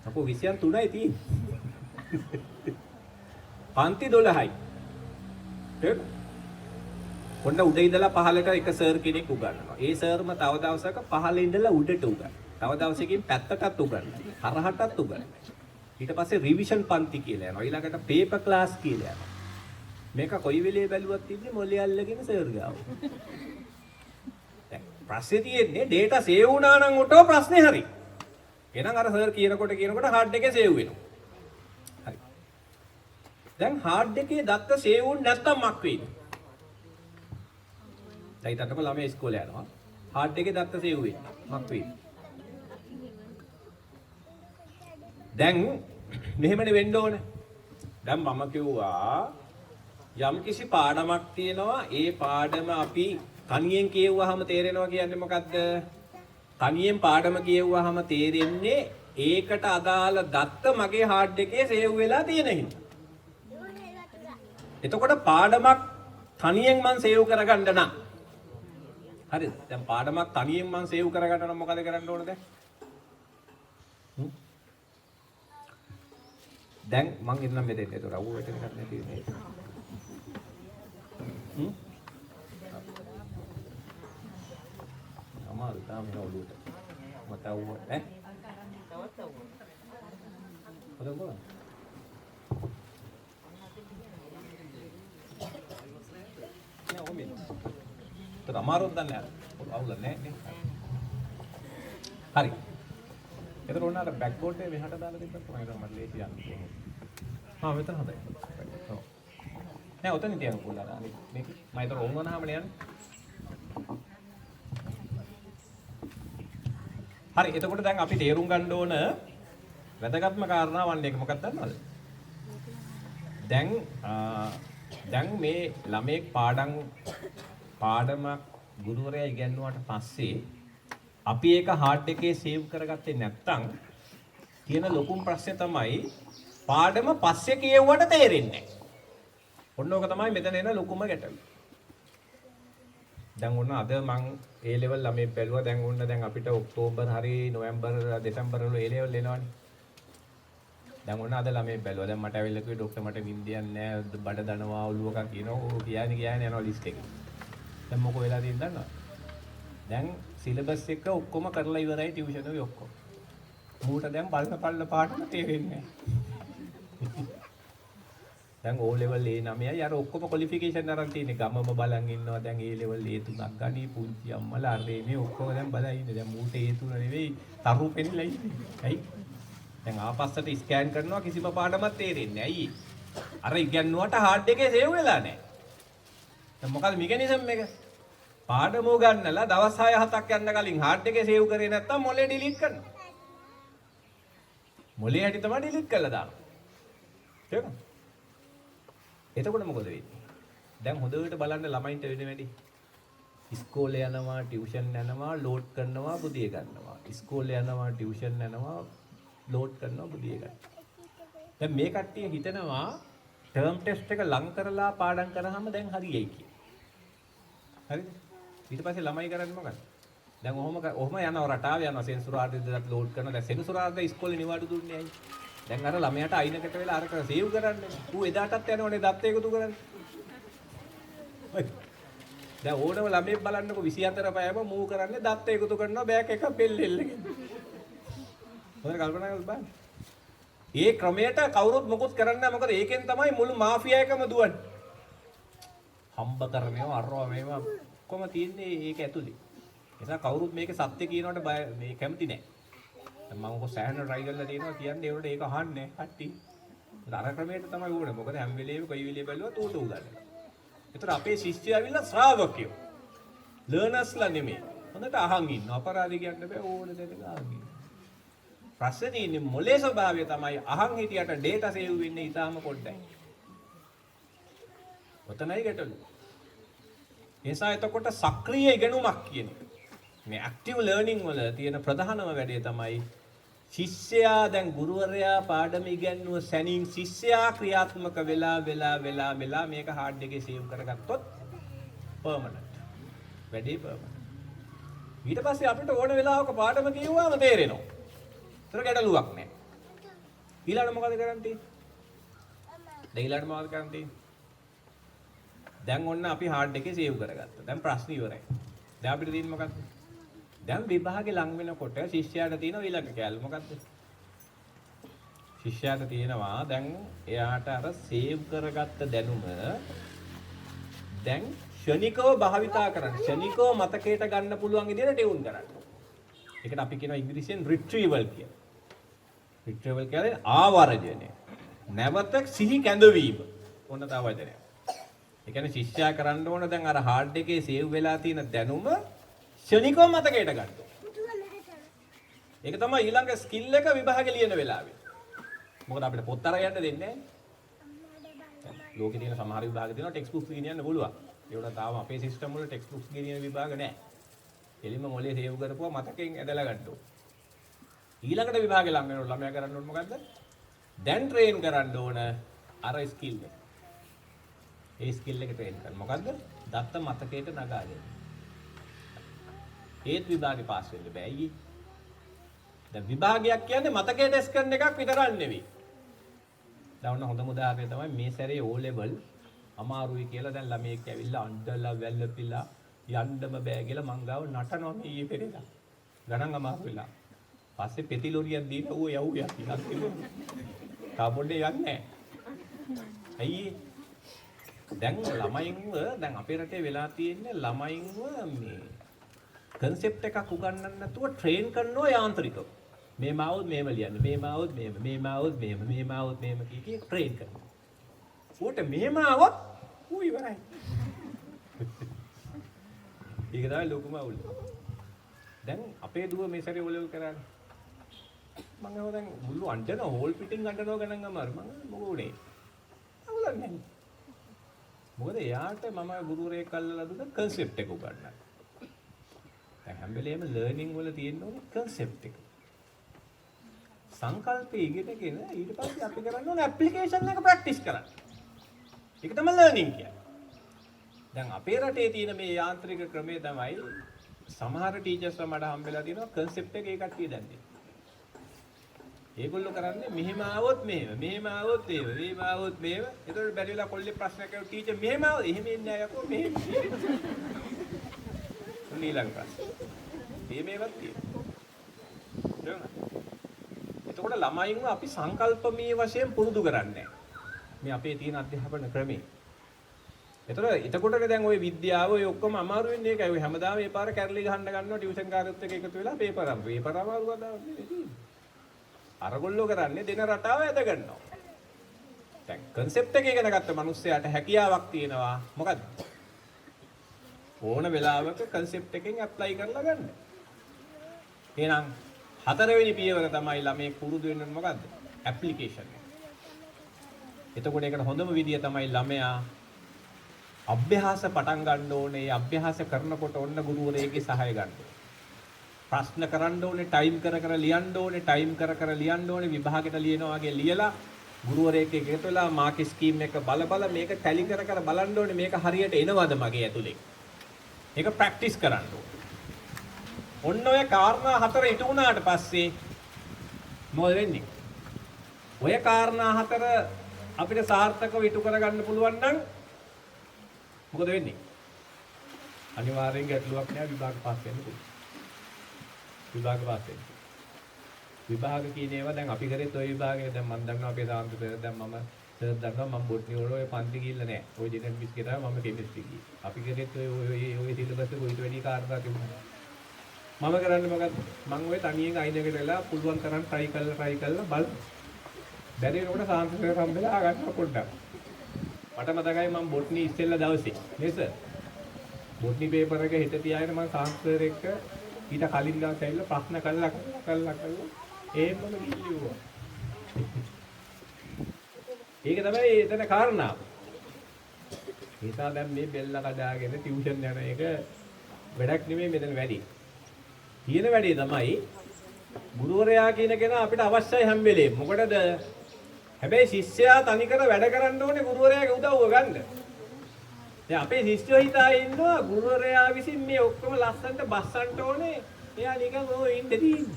අපෝ විෂයන් 3යි තියෙන්නේ. පන්ති 12යි. හරිද? කොණ්ඩ උඩ ඉඳලා පහළට එක සර් කෙනෙක් උගන්වනවා. ඒ සර්ම තව දවසක පහළ ඉඳලා උඩට උගන්වනවා. තව දවසකින් පැත්තටත් උගන්වනවා. හරහටත් උගන්වනවා. ඊට පස්සේ රිවිෂන් පන්ති කියලා යනවා. ඊළඟට පේපර් ක්ලාස් කියලා යනවා. මේක කොයි වෙලේ බැලුවත් ඉන්නේ මොලේ අල්ලගෙන සර් ගාව. දැන් ප්‍රශ්නේ තියෙන්නේ data save වුණා නම් ඔටෝ ප්‍රශ්නේ හරි. එහෙනම් අර සර් කියනකොට hard එකේ save වෙනවා. හරි. දැන් hard එකේ දත්ත save වුනේ නැත්තම් මක් වෙයිද? දැන් ඊටතක ළමයා ඉස්කෝලේ යනවා. hard එකේ දත්ත save වෙන්නේ. මක් වෙයිද? දැන් මෙහෙමනේ වෙන්න ඕනේ. දැන් මම කිව්වා යම් කිසි පාඩමක් තියෙනවා ඒ පාඩම අපි තනියෙන් කියවුවාම තේරෙනවා කියන්නේ මොකද්ද? තනියෙන් පාඩම කියවුවාම තේරෙන්නේ ඒකට අදාළ දත්ත මගේ hard එකේ save වෙලා තියෙන හින්දා. එතකොට පාඩමක් තනියෙන් මම save කරගන්න නම් හරිද? දැන් පාඩමක් තනියෙන් මම save කරගන්න නම් මොකද කරන්න ඕනද? දැන් මං ඉන්නම් මෙතෙන් ඒතර අවුව වෙට එකක් නැති නේ. අමාරු තාම නෑ ඔළුවට. මට අවුව ඈ? තවත් අවුව. හොඳ බලන්න. නෑ ඔමෙ. ඒතර අමාරුද නැහැ. අවුල නෑ නේ. හරි. එතකොට ඔන්න අර බෑක් බෝඩ් එක මෙහාට දාලා දෙන්නත් තමයි මට ලේසි යන්නේ. ආ මෙතන හොඳයි. ඔව්. නෑ ඔතන තියන්න පුළුවන්. අනිත් මේක මම ඒතර ඔන් වුණාමනේ යන්නේ. හරි එතකොට දැන් අපි තේරුම් ගන්න ඕන වැදගත්ම කාරණාවක් එක මොකක්ද දන්නවද? දැන් මේ ළමයෙක් පාඩමක් ගුරුවරයා ඉගෙනුවාට පස්සේ අපි ඒක hard එකේ save කරගත්තේ නැත්නම් තියෙන ලොකුම ප්‍රශ්නේ තමයි පාඩම පස්සේ කියවුවට තේරෙන්නේ නැහැ. ඔන්න ඕක තමයි මෙතන එන ලොකුම ගැටලුව. දැන් ඔන්න අද මං A level ළමයි බැලුවා දැන් ඔන්න දැන් අපිට ඔක්තෝබර් හරි නොවැම්බර් දෙසැම්බර් වල A level එනවනේ. දැන් ඔන්න අද ළමයි බැලුවා. දැන් මට ඇවිල්ලා කිව්වේ ડોක්ටර් මට වින්දියක් නැහැ බඩ දනවා ඔළුවක කියනවා. ඕ කියන්නේ යනවා ලිස්ට් එකේ. දැන් මොකෝ වෙලා තියෙනවද දන්නවද? දැන් සිලබස් එක ඔක්කොම කරලා ඉවරයි ටියුෂන් එකේ ඔක්කොම. මූට දැන් බලන පාඩම තේරෙන්නේ නැහැ. දැන් O level A 9යි අර ඔක්කොම ක්වොලිෆිකේෂන් අරන් තියෙන්නේ ගමම බලන් ඉන්නවා දැන් A level A 3ක් ගනි පුංචි අම්මලා අර මේ ඔක්කොම දැන් බලන් ඉන්නේ දැන් මූට A 3 නෙවෙයි තරු පෙන්නලා ඉන්නේ. ඇයි? දැන් ආපස්සට ස්කෑන් කරනවා කිසිම පාඩමක් තේරෙන්නේ නැහැ. ඇයි? අර ඉගෙනුවට hard එකේ සේව් වෙලා නැහැ. දැන් මොකද මෙකැනිසම් එක? පාඩම ගන්නලා දවස් 6-7ක් යන්න කලින් hard එකේ සේව් කරේ නැත්තම් මොලේ ඩිලීට් කරනවා. මොලේ හැටි තමයි ඩිලීට් කරලා දානවා. තේරුණා? එතකොට මොකද වෙන්නේ? දැන් හොඳට බලන්න ළමයින්ට වෙන වැඩි. ඉස්කෝලේ යනවා, ටියුෂන් යනවා, ලෝඩ් කරනවා, බුදිය ගන්නවා. ඉස්කෝලේ යනවා, ටියුෂන් යනවා, ලෝඩ් කරනවා, බුදිය ගන්නවා. දැන් මේ කට්ටිය හිතනවා ටර්ම් ටෙස්ට් එක ලං කරලා පාඩම් කරාම දැන් හරියයි කියලා. හරිද? ඊට පස්සේ ළමයි කරන්නේ මොකක්ද? දැන් ඔහොම යනවා රටාව යනවා සෙන්සුරාර්ද දාලා ලෝඩ් කරනවා. දැන් සෙන්සුරාර්ද ඉස්කෝලේ නිවාඩු දුන්නේ ඇයි? දැන් අර ළමයාට අයිනකට වෙලා අර සේව් කරන්නේ. ඌ එදාටත් යනවනේ දත් එකතු කරන්නේ. දැන් ඕනම ළමයෙක් බලන්නකො 24 පැයම මූ කරන්නේ දත් එකතු කරනවා බෑග් එක පෙල්ලෙල්ලගෙන. හොඳට කල්පනා කරලා බලන්න. ඒ ක්‍රමයට කවුරුත් මොකුත් කරන්නේ නැහැ. මොකද ඒකෙන් තමයි මුළු මාෆියා එකම දුවන්නේ. හම්බ කරනවා අරවා මේවා කොහොම තියන්නේ ඒක ඇතුලේ. ඒ නිසා කවුරුත් මේකේ සත්‍ය කියනවට බය මේ කැමති නැහැ. දැන් මම ඔක සෑහෙන try කරලා තියෙනවා කියන්නේ ඒවට ඒක අහන්නේ කට්ටි. අර ක්‍රමයට තමයි ඕනේ. මොකද හැම වෙලේම කොයි වෙලේ බැලුවත් ඌට උගන්වනවා. ඒතර අපේ ශිෂ්‍යයා ඇවිල්ලා ශ්‍රාවකයෝ. ලර්නර්ස්ලා නෙමෙයි. හොඳට අහන් ඉන්නවා. අපරාධ කියන්න බෑ ඕන දෙයක් අහන් ඉන්නවා. ප්‍රශ්නේ තියෙන්නේ මොලේ ස්වභාවය තමයි අහන් හිටියට data save වෙන්නේ ඊටාම පොඩ්ඩයි. ඔතනයි ගැටලුව. ඒ නිසා එතකොට සක්‍රීය ඉගෙනුමක් කියන්නේ මේ ඇක්ටිව් ලර්නින් වල තියෙන ප්‍රධානම වැඩේ තමයි ශිෂ්‍යයා දැන් ගුරුවරයා පාඩම ඉගැන්වුව සැනින් ශිෂ්‍යයා ක්‍රියාත්මක වෙලා මේක හાર્ඩ් එකේ සේව් කරගත්තොත් පර්මනන්ට්. වැඩේ පර්මනන්ට්. ඊට පස්සේ අපිට ඕන වෙලාවක පාඩම කියුවාම තේරෙනවා. ඒතර ගැටලුවක් නැහැ. ඊළඟට මොකද කරන්න තියෙන්නේ? දැන් ඔන්න අපි හાર્ඩ් එකේ සේව් කරගත්තා. දැන් ප්‍රශ්න ඉවරයි. දැන් අපිට තියෙන්නේ මොකක්ද? දැන් විභාගේ ලඟ වෙනකොට ශිෂ්‍යයාට තියෙන ඊළඟ කැලේ මොකක්ද? ශිෂ්‍යයාට තියෙනවා දැන් එයාට අර සේව් කරගත්ත දැනුම දැන් ක්ෂණිකව භාවිතා කරන්න. ක්ෂණිකව මතකයට ගන්න පුළුවන් විදිහට ටියුන් කරන්න. ඒකට අපි කියනවා ඉංග්‍රීසියෙන් රිට්‍රීවල් කියලා. රිට්‍රීවල් කියන්නේ ආවර්ජනය. නැවත සිහි කැඳවීම. ඔන්න තව වචනයක්. ඒ කියන්නේ ශිෂ්‍යයා කරන්න ඕන දැන් අර හાર્ඩ් එකේ සේව් වෙලා තියෙන දැනුම ක්ෂණිකව මතකයට ගන්න. ඒක තමයි ඊළඟ ස්කිල් එක විභාගේ ලියන වෙලාවේ. මොකද අපිට පොත් අරන් යන්න දෙන්නේ නැහැ. ලෝකේ තියෙන සමහර විභාග තියෙනවා ටෙක්ස්ට් බුක්ස් ගෙනියන්න පුළුවන්. ඒවට තාම අපේ සිස්ටම් වල ටෙක්ස්ට් බුක්ස් ගෙනියන විභාග නැහැ. එළිම මොලේ සේව් කරපුවා මතකෙන් ඇදලා ගන්න ඕන. ඊළඟට විභාගේ ලඟ වෙනකොට ළමයා කරන්න ඕන මොකද්ද? දැන් ට්‍රේන් කරන්න ඕන අර ස්කිල් එක. ඒ ස්කිල් එක ට්‍රේන් කරන්න. මොකද්ද? දත්ත මතකයට නගාගෙන. ඒත් විභාගේ පාස් වෙන්න බෑ අයියේ. දැන් විභාගයක් කියන්නේ මතකයේ ටෙස්ට් කරන එකක් විතරක් නෙවෙයි. දැන් ඔන්න හොඳම උදාහරණය තමයි මේ සැරේ O level අමාරුයි කියලා දැන් ළමයෙක් ඇවිල්ලා අඬලා වැළපිලා යන්නම බෑ කියලා මං ගාව නටනවා මේ ඊයේ පෙරේදා. ගණන් අමාරු වෙලා. පස්සේ පෙති ලොරියක් දීලා ඌ යව්වා කියලා කිව්වා. තාපොඩේ යන්නේ නැහැ. අයියේ දැන් ළමයින්ව දැන් අපේ රටේ වෙලා තියෙන්නේ ළමයින්ව මේ concept එකක් උගන්වන්න නැතුව train කරනවා යාන්ත්‍රිකව. මේ මාවුත් මේම ලියන්න. මේ මාවුත් මේම. මේ මාවුත් මේම. මේ මාවුත් මේම කී train කරනවා. ඌට මේම આવොත් ඌ ඉවරයි. ඒක තමයි ලොකුම අවුල. දැන් අපේ දුව මේ සැරේ ඔලෙවල් කරන්නේ. මම හිතුවා දැන් මුළු අඬන හෝල් පිටින් අඬනවා ගණන් අමාරු. මම මොකෝ උනේ. අවුලක් නැහැ. මොකද එයාට මම ගුරුවරයෙක් අල්ලලා දුන්න concept එක උගන්වන්න. දැන් හැම වෙලේම ලර්නින් වල තියෙන ඕනේ concept එක. සංකල්පය ඉගෙනගෙන ඊට පස්සේ අපි කරන්න ඕනේ ඇප්ලිකේෂන් එක ප්‍රැක්ටිස් කරන්න. ඒක තමයි ලර්නින් කියන්නේ. දැන් අපේ රටේ තියෙන මේ යාන්ත්‍රික ක්‍රමය තමයි සමහර ටීචර්ස්ලා මට හම්බෙලා තියෙනවා concept එක ඒ කට්ටිය දැන් දෙන්න. ඒගොල්ලෝ කරන්නේ මෙහෙම ආවොත් මෙහෙම, මෙහෙම ආවොත් එහෙම, මෙහෙම ආවොත් මෙහෙම. ඒතකොට බැරි වෙලා කොල්ලේ ප්‍රශ්න කරලා ටීචර් මෙහෙම ආවොත් එහෙම එන්නේ නැහැ යකෝ මෙහෙම. ඊළඟ ප්‍රශ්න. මේවත් තියෙනවා. එතකොට ළමයින්ව අපි සංකල්පමීය වශයෙන් පුරුදු කරන්නේ මේ අපේ තියෙන අධ්‍යාපන ක්‍රමේ. එතකොටනේ දැන් ওই විද්‍යාව ඔය ඔක්කොම අමාරු වෙන්නේ ඒකයි. ඔය හැමදාම මේ පාර කැරලි ගහන්න ගන්නවා ටියුෂන් කාර්යොත් එක්ක එකතු වෙලා පේපර් අමාරු ගන්නවා නෙවෙයි. අරගොල්ලෝ කරන්නේ දෙන රටාව ඇද ගන්නවා. දැන් concept එක ඉගෙන ගත්ත මිනිස්සයාට හැකියාවක් තියෙනවා. මොකද්ද? ඕන වෙලාවක concept එකෙන් apply කරලා ගන්න. එහෙනම් හතරවෙනි පියවර තමයි ළමයි පුරුදු වෙන්න මොකද්ද? application එක. එතකොට ඒකට හොඳම විදිය තමයි ළමයා අභ්‍යාස පටන් ගන්න ඕනේ. අභ්‍යාස කරනකොට ඔන්න ගුරුවරයෙක්ගේ සහාය ගන්න ඕනේ. ප්‍රශ්න කරන්න ඕනේ, ටයිම් කර කර ලියන්න ඕනේ, ටයිම් කර කර ලියන්න ඕනේ. විභාගෙට ලියනවා වගේ ලියලා ගුරුවරයෙක් එක්ක එකතු වෙලා මාක් ස්කීම් එක බල මේක ටැලි කර කර බලන්න ඕනේ මේක හරියට එනවද මගේ ඇතුලේ. ඒක ප්‍රැක්ටිස් කරන්න ඕනේ. ඔන්න ඔය කාරණා හතර ඉටු වුණාට පස්සේ මොකද වෙන්නේ? ඔය කාරණා හතර අපිට සාර්ථකව ඉටු කරගන්න පුළුවන් නම් මොකද වෙන්නේ? අනිවාර්යෙන් ගැටලුවක් නෑ විභාග පාස් වෙන්න පුළුවන්. විභාග පාස් වෙන්න. විභාග කියන ඒවා දැන් අපි කරේත් ওই විභාගය දැන් මම දන්නවා අපේ සාන්ත සර් දැන් මම සර් දන්නවා මම බොට්නි වල ඔය පන්ති ගිහිල්ලා නැහැ. ඔය ජෙනටික්ස් ගේ තමයි මම කෙමිස්ට්‍රි ගියේ. අපි කරේත් ඔය සිලබස් එක ඊට වැඩි කාර්යයක් තිබුණා. මම කරන්නේ මොකක්ද? මම ওই තනියෙන් අයිනකට වෙලා පුළුවන් තරම් try කරලා බල. බැරි වෙනකොට සාන්ත සර් හම්බෙලා ආගන්න පොඩ්ඩක්. මට මතකයි මම බොට්නි ඉස්සෙල්ලා දවසේ නේද සර්? බොට්නි පේපර් එක හිට තියාගෙන මම සාන්ත සර් එක්ක ඊට කලින් දවස් ඇවිල්ලා ප්‍රශ්න කළා එහෙමම ගිහිල්ලා. ඒක තමයි එතන කාරණාව. ඒසා දැන් මේ බෙල්ල කඩාගෙන ටියුෂන් යන එක වැඩක් නෙමෙයි මෙතන වැඩි. තියෙන වැඩේ තමයි ගුරුවරයා කියන කෙනා අපිට අවශ්‍යයි හැම වෙලේම. මොකටද? හැබැයි ශිෂ්‍යයා තනිකර වැඩ කරන්න ඕනේ ගුරුවරයාගේ උදව්ව ගන්න. දැන් අපේ ශිෂ්‍යයෝ හිතා ඉන්නවා ගුරුවරයා විසින් මේ ඔක්කොම ලස්සනට බස්සන්න ඕනේ. එයා නිකන් ඕ ඉන්න තියෙන්නේ.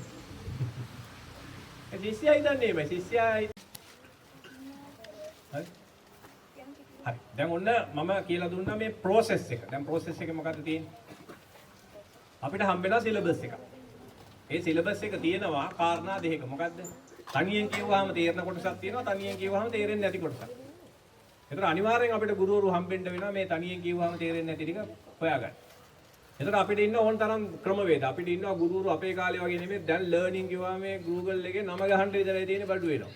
ශිෂ්‍යයා හිතන්නේ මේ ශිෂ්‍යයා හරි. දැන් ඔන්න මම කියලා දුන්නා මේ process එක. දැන් process එකේ මොකද්ද තියෙන්නේ? අපිට හම්බෙනවා සිලබස් එකක්. ඒ සිලබස් එක තියෙනවා කාරණා දෙකක. මොකද්ද? තනියෙන් කියවුවාම තේරෙන කොටසක් තියෙනවා, තනියෙන් කියවුවාම තේරෙන්නේ නැති කොටසක්. ඒතර අනිවාර්යෙන් අපිට ගුරුවරු හම්බෙන්න වෙනවා මේ තනියෙන් කියවුවාම තේරෙන්නේ නැති ටික හොයාගන්න. ඒතර අපිට ඉන්න ඕන තරම් ක්‍රමවේද. අපිට ඉන්නවා ගුරුවරු අපේ කාලේ වගේ නෙමෙයි. දැන් ලර්නින් කියවුවාම මේ Google එකේ නම ගහන්න විතරයි තියෙන්නේ බඩු වෙනවා.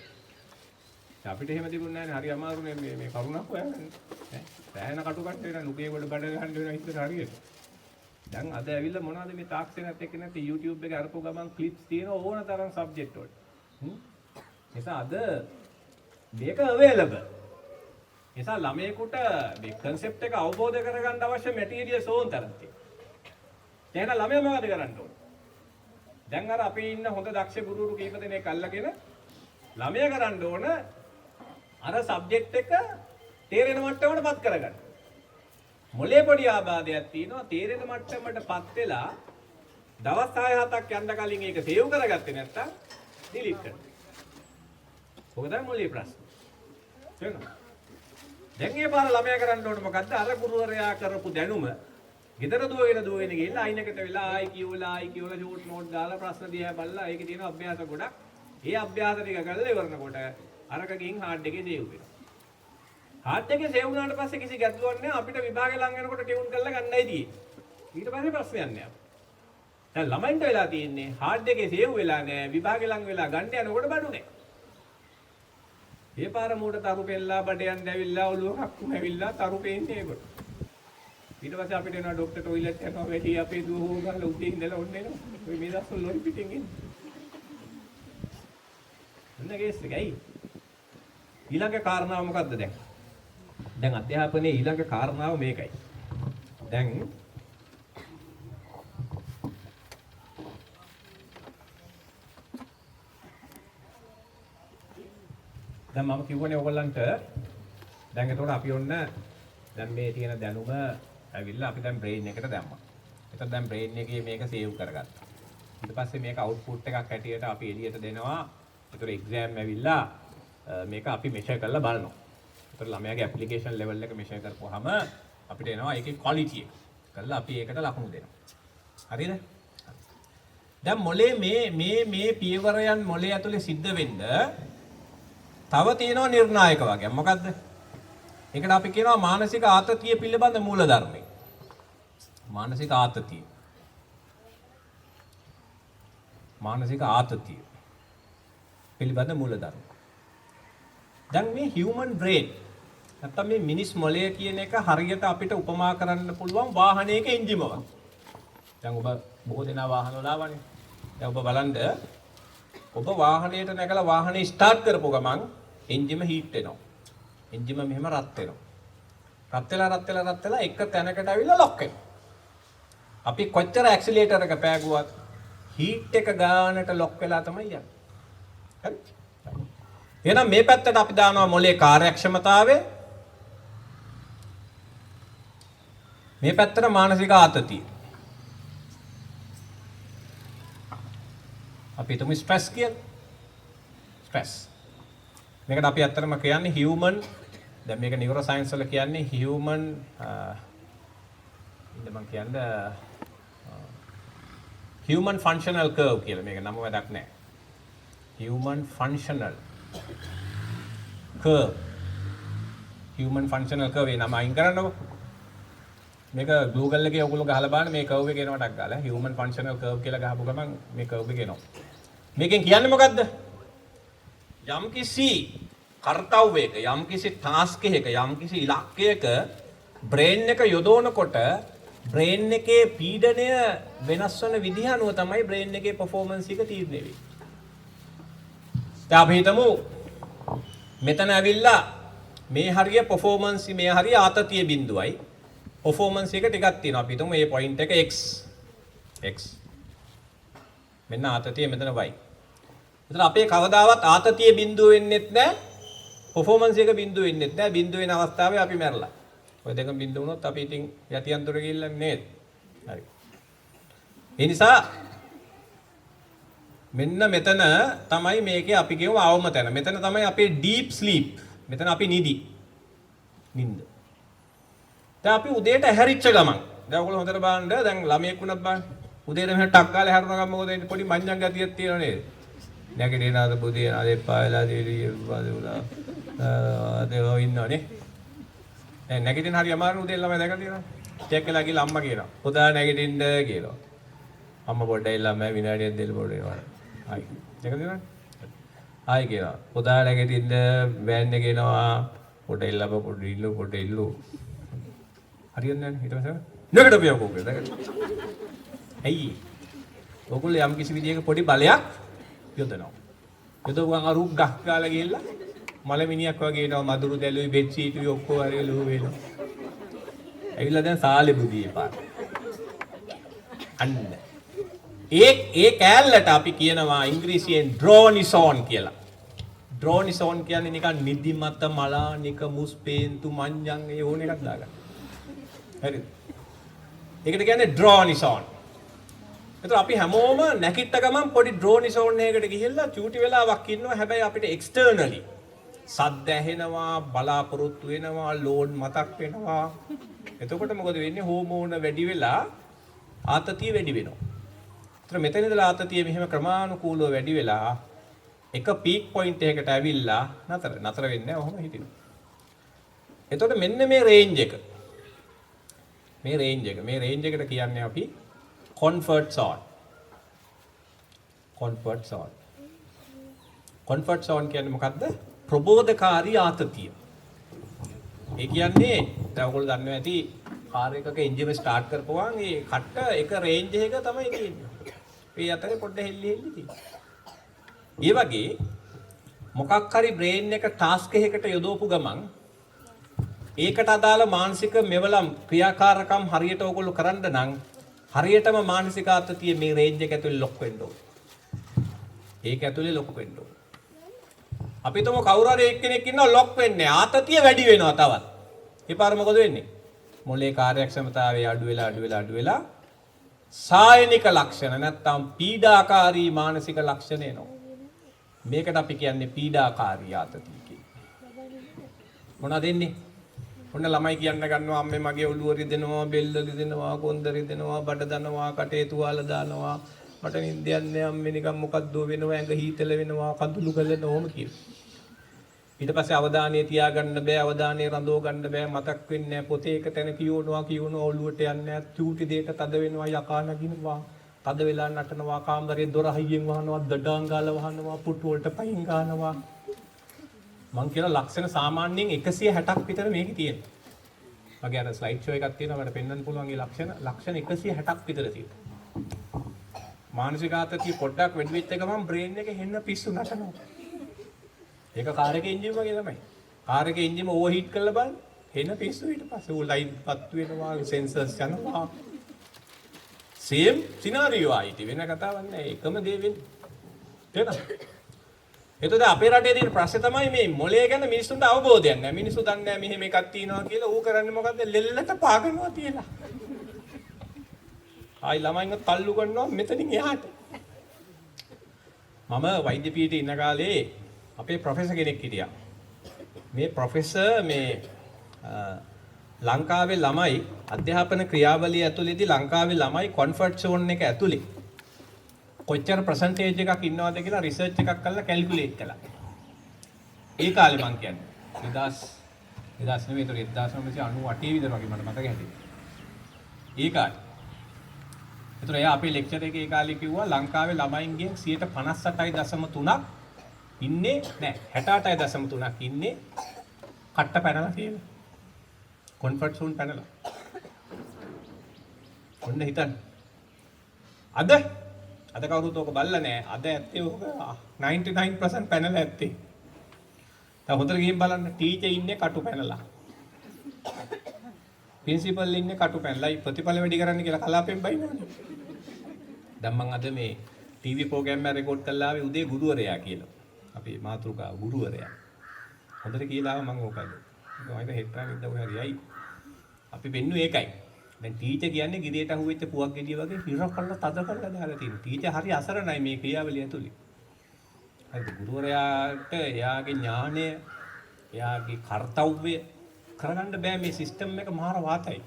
අපිට එහෙම තිබුණේ නැහැ නේ. හරි අමාරුනේ මේ කරුණක් හොයාගන්න. ඈ සෑහෙන කටු කට් වෙනවා. නුකේ වල බඩ ගහන්න වෙනවා ඉතින් හරියට. දැන් අද ඇවිල්ලා මොනවද මේ තාක්ෂණයත් එක්ක නැති YouTube එකේ අරපු ගමන් ක්ලිප්ස් තියෙන ඕන තරම් සබ්ජෙක්ට් වලට. නිසා අද මේක අවේලබල්. නිසා ළමයෙකුට මේ concept එක අවබෝධ කරගන්න අවශ්‍ය materials ඕන තරම් තියෙනවා. එහෙනම් ළමයා මොකද කරන්න ඕන? දැන් අර අපි ඉන්න හොඳ දක්ෂ ගුරුවරු කීප දෙනෙක් අල්ලගෙන ළමයා කරන්න ඕන අර සබ්ජෙක්ට් එක තේරෙන මට්ටමටපත් කරගන්න. මොලේ පොඩි ආබාධයක් තියෙනවා තේරෙන මට්ටමටපත් වෙලා දවස් 6-7ක් යන්න කලින් ඒක සේව් කරගත්තේ නැත්තම් ඩිලීට් කරනවා. ඔක තමයි මොලේ ප්‍රශ්න. තේරෙනවද? දැන් මේ පාර ළමයා කරන්න ඕනේ මොකද්ද? අර ගුරුවරයා කරපු දැනුම ගෙදර දුවගෙන ගිහිල්ලා අයිනකට වෙලා ආයි කියවලා ෂෝට් නෝට් දාලා ප්‍රශ්න දිහා බලලා ඒකේ තියෙන අභ්‍යාස ගොඩක්. ඒ අභ්‍යාස ටික කරලා ඉවරනකොට අරක ගිහින් හાર્ඩ් එකේ සේව් වෙනවා. හાર્ඩ් එකේ සේව් වුණාට පස්සේ කිසි ගැටලුවක් නැහැ. අපිට විභාගේ ලඟ වෙනකොට ටියුන් කරලා ගන්නයි තියෙන්නේ. ඊට පස්සේ ප්‍රශ්නයක් නැහැ. දැන් ළමයින්ට වෙලා තියෙන්නේ හાર્ඩ් එකේ සේව් වෙලා නැහැ. විභාගේ ලඟ වෙලා ගන්න යනකොට බඩු නැහැ. ඒ පාර මූට තරු පෙල්ලා බඩයන් දැවිලා ඔළුව කක්කුම ඇවිල්ලා තරු පේන්නේ ඒකට. ඊට පස්සේ අපිට එනවා ડોක්ටර් ටොයිලට් යනවා වැඩි අපේ දුව හොගලා උදේ ඉඳලා ඔන්න එනවා. ඔය මේ දවස්වල ලොරි පිටින් එන්නේ. නේගේස් එකයි. ඊළඟ කාරණාව මොකද්ද දැන්? දැන් අධ්‍යාපනයේ ඊළඟ කාරණාව මේකයි. දැන් මම කිව්වනේ ඔයගොල්ලන්ට දැන් එතකොට අපි ඔන්න දැන් මේ තියෙන දැනුම ඇවිල්ලා අපි දැන් බ්‍රේන් එකට දැම්මා. එතකොට දැන් බ්‍රේන් එකේ මේක සේව් කරගත්තා. ඊට පස්සේ මේක අවුට්පුට් එකක් හැටියට අපි එළියට දෙනවා. ඒතර එක්සෑම් ඇවිල්ලා මේක අපි මෙෂර් කරලා බලනවා. ඒතර ළමයාගේ ඇප්ලිකේෂන් ලෙවල් එක මෙෂර් කරපුවාම අපිට එනවා ඒකේ ක්වොලිටි එක. කරලා අපි ඒකට ලකුණු දෙනවා. හරිද? දැන් මොලේ මේ පියවරයන් මොලේ ඇතුලේ සිද්ධ වෙන්න තව තියෙනවා නිර්ණායක වගේ. මොකද්ද? ඒකට අපි කියනවා මානසික ආතතිය පිළිබඳ මූලධර්මය. මානසික ආතතිය. මානසික ආතතිය පිළිබඳ මූලධර්ම. දැන් මේ human brain නැත්නම් මේ මිනිස් මොළය කියන එක හරියට අපිට උපමා කරන්න පුළුවන් වාහනයක එන්ජිම වගේ. දැන් ඔබ බොහෝ දෙනා වාහන වල ආවනේ. දැන් ඔබ බලන්න ඔබ වාහනයට නැගලා වාහනේ ස්ටාර්ට් කරපුව ගමන් එන්ජිම හීට් වෙනවා. එන්ජිම මෙහෙම රත් වෙනවා. රත් වෙලා එක තැනකට අවිලා ලොක් වෙනවා. අපි කොච්චර ඇක්සිලරේටර් එක පෑගුවත් හීට් එක ගානට ලොක් වෙලා තමයි යන්නේ. හරි? එහෙනම් මේ පැත්තට අපි දානවා මොලේ කාර්යක්ෂමතාවය. මේ පැත්තට මානසික ආතතිය. අපි හිතමු ස්ට්‍රෙස් කියලා. ස්ට්‍රෙස්. මේකට අපි ඇත්තටම කියන්නේ human දැන් මේක නියුරෝ සයන්ස් වල කියන්නේ human ඉතින් මම කියන්නේ human functional curve කියලා. මේක නම වැඩක් නැහැ. human functional curve. Human functional curve නම අයින් කරන්නකො. මේක Google එකේ ඔයගොල්ලෝ ගහලා බලන්න මේ curve එක එනවා ටක් ගාලා. human functional curve කියලා ගහපු ගමන් මේ curve එක එනවා. මේකෙන් කියන්නේ මොකද්ද? යම්කිසි කර්තව්‍යයක යම්කිසි ටාස්ක් එකක යම්කිසි ඉලක්කයක බ්‍රේන් එක යොදවනකොට බ්‍රේන් එකේ පීඩනය වෙනස් වෙන විදිහ අනුව තමයි බ්‍රේන් එකේ performance එක තීරණය වෙන්නේ. දැන් අපි හිතමු මෙතන ඇවිල්ලා මේ හරිය performance මේ හරිය ආතතිය බිඳුවයි performance එක ටිකක් තියෙනවා. අපි හිතමු මේ point එක x මෙන්න ආතතිය මෙතන y. මෙතන අපේ කවදාවත් ආතතිය බිඳුව වෙන්නෙත් නැහැ. performance එක බිඳුව වෙන්නෙත් නැහැ. බිඳුව වෙන අවස්ථාවේ අපි මැරලා. ඔය දෙකම බිඳුව වුණොත් අපි ඉතින් යටියන්තර ගිහිල්ලා නේද? හරි. ඒ නිසා මෙන්න මෙතන තමයි මේකේ අපි කියව අවම තැන. මෙතන තමයි අපේ deep sleep. මෙතන අපි නිදි. නිින්ද. දැන් අපි උදේට හැරිච්ච ගමන් දැන් ඔයගොල්ලෝ හොඳට බලන්න දැන් ළමයෙක් වුණත් බලන්න. උදේට මෙහෙම ටක් ගාලා හැරුණ ගමන් මොකද වෙන්නේ? පොඩි මඤ්ඤං ගතියක් තියෙනව නේද? නැගිටිනාද බුදිය නාදේ පායලා දෙලිය වදුලා අදෝ ඉන්නවනේ. දැන් නැගිටින හරිය අමාරු උදේ ළමයි දැකලා තියෙනවා. චෙක් කළා ගිහලා අම්මා කියනවා. පුතා නැගිටින්න කියලා. අම්මා පොඩ්ඩයි ළමයි විනාඩියක් දෙන්න පොඩ්ඩ වෙනවා. හයි. දැකලා තියෙනවද? හයි කියනවා. පුතා නැගිටින්න වෑන් එක එනවා. පොඩ්ඩයි ළම පොඩ්ඩ ඉල්ලු පොඩ්ඩ ඉල්ලු. හරියන්නේ නැහැ ඊට පස්සේ නැගිටපියව කෝකේ දැකලා. ඇයි? ඔයගොල්ලෝ යම් කිසි විදියක පොඩි බලයක් යොදනවා. යොදවුවාම අර උක් ගහ ගාලා ගිහිල්ලා මලමිනියක් වගේ එනවා මදුරු දැලුයි බෙඩ් සීටුයි ඔක්කොම හරිය ලුහු වෙනවා. ඇවිල්ලා දැන් සාලේ බුදියේ පාර. අන්න. ඒ කෑල්ලට අපි කියනවා ඉංග්‍රීසියෙන් ඩ්‍රෝනිසෝන් කියලා. ඩ්‍රෝනිසෝන් කියන්නේ නිකන් නිදිමත මලානික මුස්පේන්තු මඤ්ඤං ඒ ඕන එකක් දාගන්න. හරිද? ඒකට කියන්නේ ඩ්‍රෝනිසෝන්. ඒතර අපි හැමෝම නැකිට ගමන් පොඩි ඩ්‍රෝනිසෝන් එකකට ගිහිල්ලා චූටි වෙලාවක් ඉන්නවා. හැබැයි අපිට එක්ස්ටර්නලි සද්ද ඇහෙනවා, බලාපොරොත්තු වෙනවා, ලෝඩ් මතක් වෙනවා. එතකොට මොකද වෙන්නේ? හෝමෝන වැඩි වෙලා ආතතිය වැඩි වෙනවා. ඒතර මෙතන ඉඳලා ආතතිය මෙහෙම ක්‍රමානුකූලව වැඩි වෙලා එක පීක් පොයින්ට් එකකට ඇවිල්ලා නතර වෙන්නේ නැහැ. ඔහොම හිටිනවා. එතකොට මෙන්න මේ රේන්ජ් එක. මේ රේන්ජ් එකට කියන්නේ අපි comfort zone. comfort zone කියන්නේ මොකද්ද? ප්‍රබෝධකාරී ආතතිය. ඒ කියන්නේ දැන් ඔයගොල්ලෝ දන්නවා ඇති කාර් එකක එන්ජින් ස්ටාර්ට් කරපුවාම මේ කට්ට එක රේන්ජ් එක තමයි තියෙන්නේ. ඒ අතරේ පොඩ්ඩ හෙල්ලි තියෙනවා. ඒ වගේ මොකක් හරි බ්‍රේන් එක ටාස්ක් එකකට යොදවපු ගමන් ඒකට අදාළ මානසික මෙවලම් ක්‍රියාකාරකම් හරියට ඔයගොල්ලෝ කරන්න නම් හරියටම මානසික ආතතිය මේ රේන්ජ් එක ඇතුලේ ලොක් වෙන්න ඕනේ. ඒක ඇතුලේ ලොක් වෙන්න ඕනේ. අපි තුමු කවුරු හරි එක්කෙනෙක් ඉන්නවා ලොක් වෙන්නේ ආතතිය වැඩි වෙනවා තවත්. ඒ පාර මොකද වෙන්නේ? මොලේ කාර්යක්ෂමතාවය අඩු වෙලා සායනික ලක්ෂණ නැත්නම් පීඩාකාරී මානසික ලක්ෂණ එනවා. මේකට අපි කියන්නේ පීඩාකාරී ආතතිය කියලා. මොනවද එන්නේ? ඔන්න ළමයි කියන්න ගන්නවා අම්මේ මගේ ඔළුව රිදෙනවා, බෙල්ල රිදෙනවා, කොන්ද රිදෙනවා, බඩ දනවා, කටේ තුවාල දානවා, මට නිින්ද යන්නේ අම්මේ නිකන් මොකද්ද වෙනවා, ඇඟ හීතල වෙනවා, කඳුළු ගලනවා ඔහොම කියනවා. ඊට පස්සේ අවධානය තියාගන්න බෑ, අවධානය රඳව ගන්න බෑ, මතක් වෙන්නේ නැහැ, පොතේ එක තැන කියවනවා ඔළුවට යන්නේ නැහැ, චූටි දෙයක තද වෙනවා, යකා නගිනවා, තද වෙලා නටනවා, කාමරේ දොර හයියෙන් වහනවා, දඩාංගාල වහනවා, පුටු වලට පයින් ගන්නවා. මං කියන ලක්ෂණ සාමාන්‍යයෙන් 160ක් විතර මේකේ තියෙනවා. මගේ අර ස්ලයිඩ් ෂෝ එකක් තියෙනවා මට පෙන්වන්න පුළුවන් ඒ ලක්ෂණ 160ක් විතර තියෙනවා. මානසික ආතතිය පොඩ්ඩක් වැඩි වෙච්ච ගමන් බ්‍රේන් එකේ හෙන්න පිස්සු නටනවා. ඒක කාර් එකේ එන්ජින් වගේ තමයි. කාර් එකේ එන්ජින් ඕවර්හීට් කරලා බලන්න හෙන්න පිස්සු ඊට පස්සේ ඌ ලයිට් පත් වෙනවා, සෙන්සර්ස් යනවා. සේම් සිනාරියෝ ආයිති වෙන කතාවක් නෑ. එකම දේ වෙන්නේ. තේරෙනවද? එතකොට අපේ රටේ තියෙන ප්‍රශ්නේ තමයි මේ මොලේ ගැන මිනිස්සුන්ට අවබෝධයක් නැහැ. මිනිස්සු දන්නේ නැහැ මෙහෙම එකක් තියෙනවා කියලා. ඌ කරන්නේ මොකද්ද? ලෙල්ලට පාගනවා තියලා. ආයි ළමයින්ව තල්ලු කරනවා මෙතනින් එහාට. මම වෛද්‍ය පීඨයේ ඉන්න කාලේ අපේ ප්‍රොෆෙසර් කෙනෙක් හිටියා. මේ ප්‍රොෆෙසර් ලංකාවේ ළමයි අධ්‍යාපන ක්‍රියාවලිය ඇතුළේදී ලංකාවේ ළමයි කම්ෆර්ට් සෝන් එක ඇතුලේ කොච්චර percentage එකක් ඉන්නවද කියලා රිසර්ච් එකක් කරලා කැල්කියුලේට් කළා. ඒ කාලේ මං කියන්නේ 2000 නෙවෙයි 1998 විතර වගේ මට මතක හැටියට. ඒ කාලේ. ඒතර එයා අපේ ලෙක්චර් එකේ ඒ කාලේ කිව්වා ලංකාවේ ළමයින්ගෙන් 58.3ක් ඉන්නේ නෑ 68.3ක් ඉන්නේ කට්ට පැනලා තියෙනවා. කොන්ෆර්ට් සෝන් පැනලා. ඔන්න හිතන්න. අද කවුරුත් ඔක බලලා නෑ. අද ඇත්තේ ඔක 99% පැනලා ඇත්තේ. දැන් හොඳට ගිහින් බලන්න ටීචර් ඉන්නේ කටු පැනලා. ප්‍රින්සිපල් ඉන්නේ කටු පැනලා ප්‍රතිඵල වැඩි කරන්න කියලා කලාපෙන් බයිනවනේ. දැන් මම අද මේ ටීවී ප්‍රෝග්‍රෑම් එක රෙකෝඩ් කරලා ආවේ උදේ ගුරුවරයා කියලා. අපේ මාතෘකාව ගුරුවරයා. හොඳට කියලා ආව මම ඕකද. ඒක හෙට්ටා විද්ද ඔය හරියයි. අපි වෙන්නේ ඒකයි. දැන් ටීචර් කියන්නේ ගිරියට අහුවෙච්ච පුවක් ගෙඩිය වගේ හිර කරලා තද කරලා දාලා තියෙනවා. ටීචර් හරි අසරණයි මේ ක්‍රියාවලිය ඇතුලේ. හරිද? ගුරුවරයාට එයාගේ ඥාණය, එයාගේ කාර්යය කරගන්න බෑ මේ සිස්ටම් එක මාර වාතයි.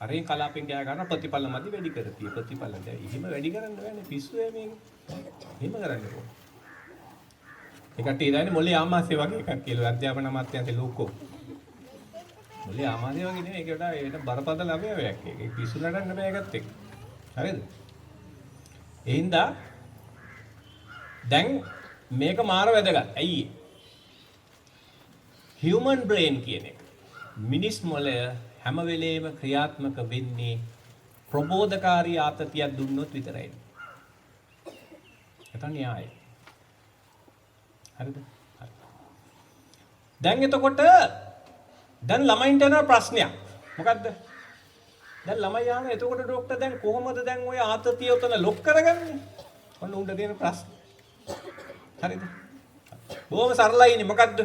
අරේ කලාපෙන් ගෑ ගන්න ප්‍රතිඵල මදි වැඩි කරතියි. ප්‍රතිඵල දැන් එහෙම වැඩි කරන්න බෑනේ පිස්සුවේ මේක. එහෙම කරන්න ඕන. ඒකට ඉතින් මොලේ ආමාශය වගේ එකක් කියලා අධ්‍යාපන අමාත්‍යාංශේ ලෝකෝ. මොලේ ආමාශය වගේ නෙවෙයි ඒකට බරපතල අවයවයක්. ඒක පිස්සු නඩන්න බෑ ඒකත් එක්ක. හරිද? ඒ හින්දා දැන් මේක මාර වැදගත්. ඇයි? human brain කියන එක. මිනිස් මොළය හැම වෙලේම ක්‍රියාත්මක වෙන්නේ ප්‍රබෝධකාරී ආතතියක් දුන්නොත් විතරයි. ඒක න්‍යායයි. හරිද? දැන් එතකොට දැන් ළමයින්ට එන ප්‍රශ්නයක්. මොකද්ද? දැන් ළමයි ආන එතකොට ડોක්ටර් දැන් කොහොමද දැන් ඔය ආතතිය උතන ලොක් කරගන්නේ? ඔන්න උන්ට දෙන ප්‍රශ්න. හරිද? බොහොම සරලයිනේ මොකද්ද?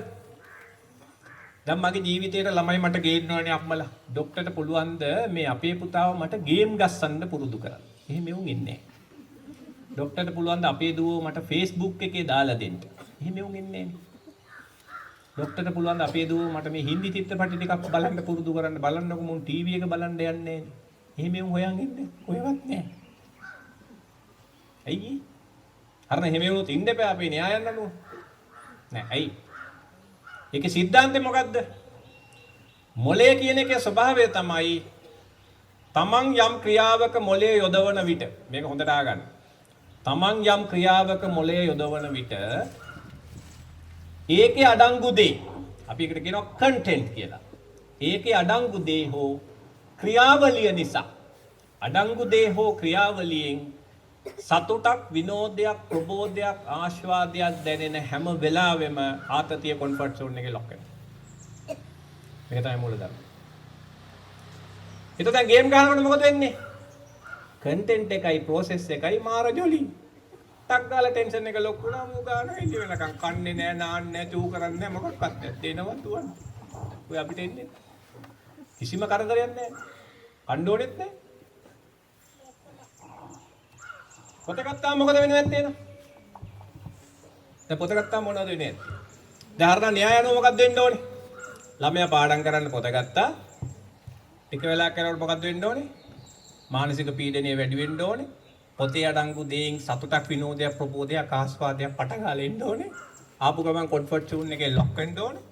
දැන් මගේ ජීවිතේට ළමයි මට ගේන්නවනේ අම්මලා. ડોක්ටර්ට පුළුවන්ද මේ අපේ පුතාව මට ගේම් ගස්සන්න පුරුදු කරන්න? එහෙම එවුන් ඉන්නේ නැහැ. ડોක්ටර්ට පුළුවන්ද අපේ දුවව මට Facebook එකේ දාලා දෙන්න? එහෙම එවුන් ඉන්නේ නැහැ. ડોක්ටර්ට පුළුවන්ද අපේ දුවව මට මේ හින්දි චිත්‍රපට ටිකක් බලන්න පුරුදු කරන්න බලන්නකො මුන් ටීවී එක බලන්න යන්නේ නැහැ. එහෙම එවුන් හොයන් ඉන්නේ. කොහෙවත් නැහැ. ඇයි? හරිනේ එහෙම එවුන් ඉන්න එපා අපේ න්‍යායයන් අනුව. නෑ ඇයි? ඒකේ સિદ્ધාන්තය මොකද්ද? මොලේ කියන එකේ ස්වභාවය තමයි තමන් යම් ක්‍රියාවක මොලේ යොදවන විට මේක හොඳට අහගන්න. තමන් යම් ක්‍රියාවක මොලේ යොදවන විට ඒකේ අඩංගු දේ අපි ඒකට කියනවා කන්ටෙන්ට් කියලා. ඒකේ අඩංගු දේ හෝ ක්‍රියාවලිය නිසා අඩංගු දේ හෝ ක්‍රියාවලියෙන් සතුටක් විනෝදයක් ප්‍රබෝධයක් ආස්වාදයක් දැනෙන හැම වෙලාවෙම ආතතිය කොන්ෆර්ට් සෝන් එකේ ලොක් වෙනවා. මේක තමයි මූලධර්ම. ඊට දැන් ගේම් ගහනකොට මොකද වෙන්නේ? කන්ටෙන්ට් එකයි ප්‍රොසෙස් එකයි මාර ජොලි. ටක් ගාලා ටෙන්ෂන් එක ලොක් වුණා මූ ගන්න ඉඳි වෙනකන් කන්නේ නෑ නාන්නේ නෑ චූ කරන්නේ නෑ මොකක්වත් නෑ. දෙනවා දුවන. ඔය අපිට එන්නේ කිසිම කරදරයක් නෑ. කන්න ඕනෙත් නෑ. පොත ගත්තාම මොකද වෙන්නේ නැත්තේ නේද? දැන් පොත ගත්තාම මොනවද වෙන්නේ? දැන් හරියට න්‍යාය අනුව මොකක්ද වෙන්න ඕනේ? ළමයා පාඩම් කරන්න පොත ගත්තා. ටික වෙලාවක් යනකොට මොකක්ද වෙන්න ඕනේ? මානසික පීඩනය වැඩි වෙන්න ඕනේ. පොතේ අඩංගු දේෙන් සතුටක් විනෝදයක් ප්‍රබෝධයක් ආස්වාදයක් පටගාලා එන්න ඕනේ. ආපු ගමන් කොන්ෆර්ට් සෝන් එකේ ලොක් වෙන්න ඕනේ.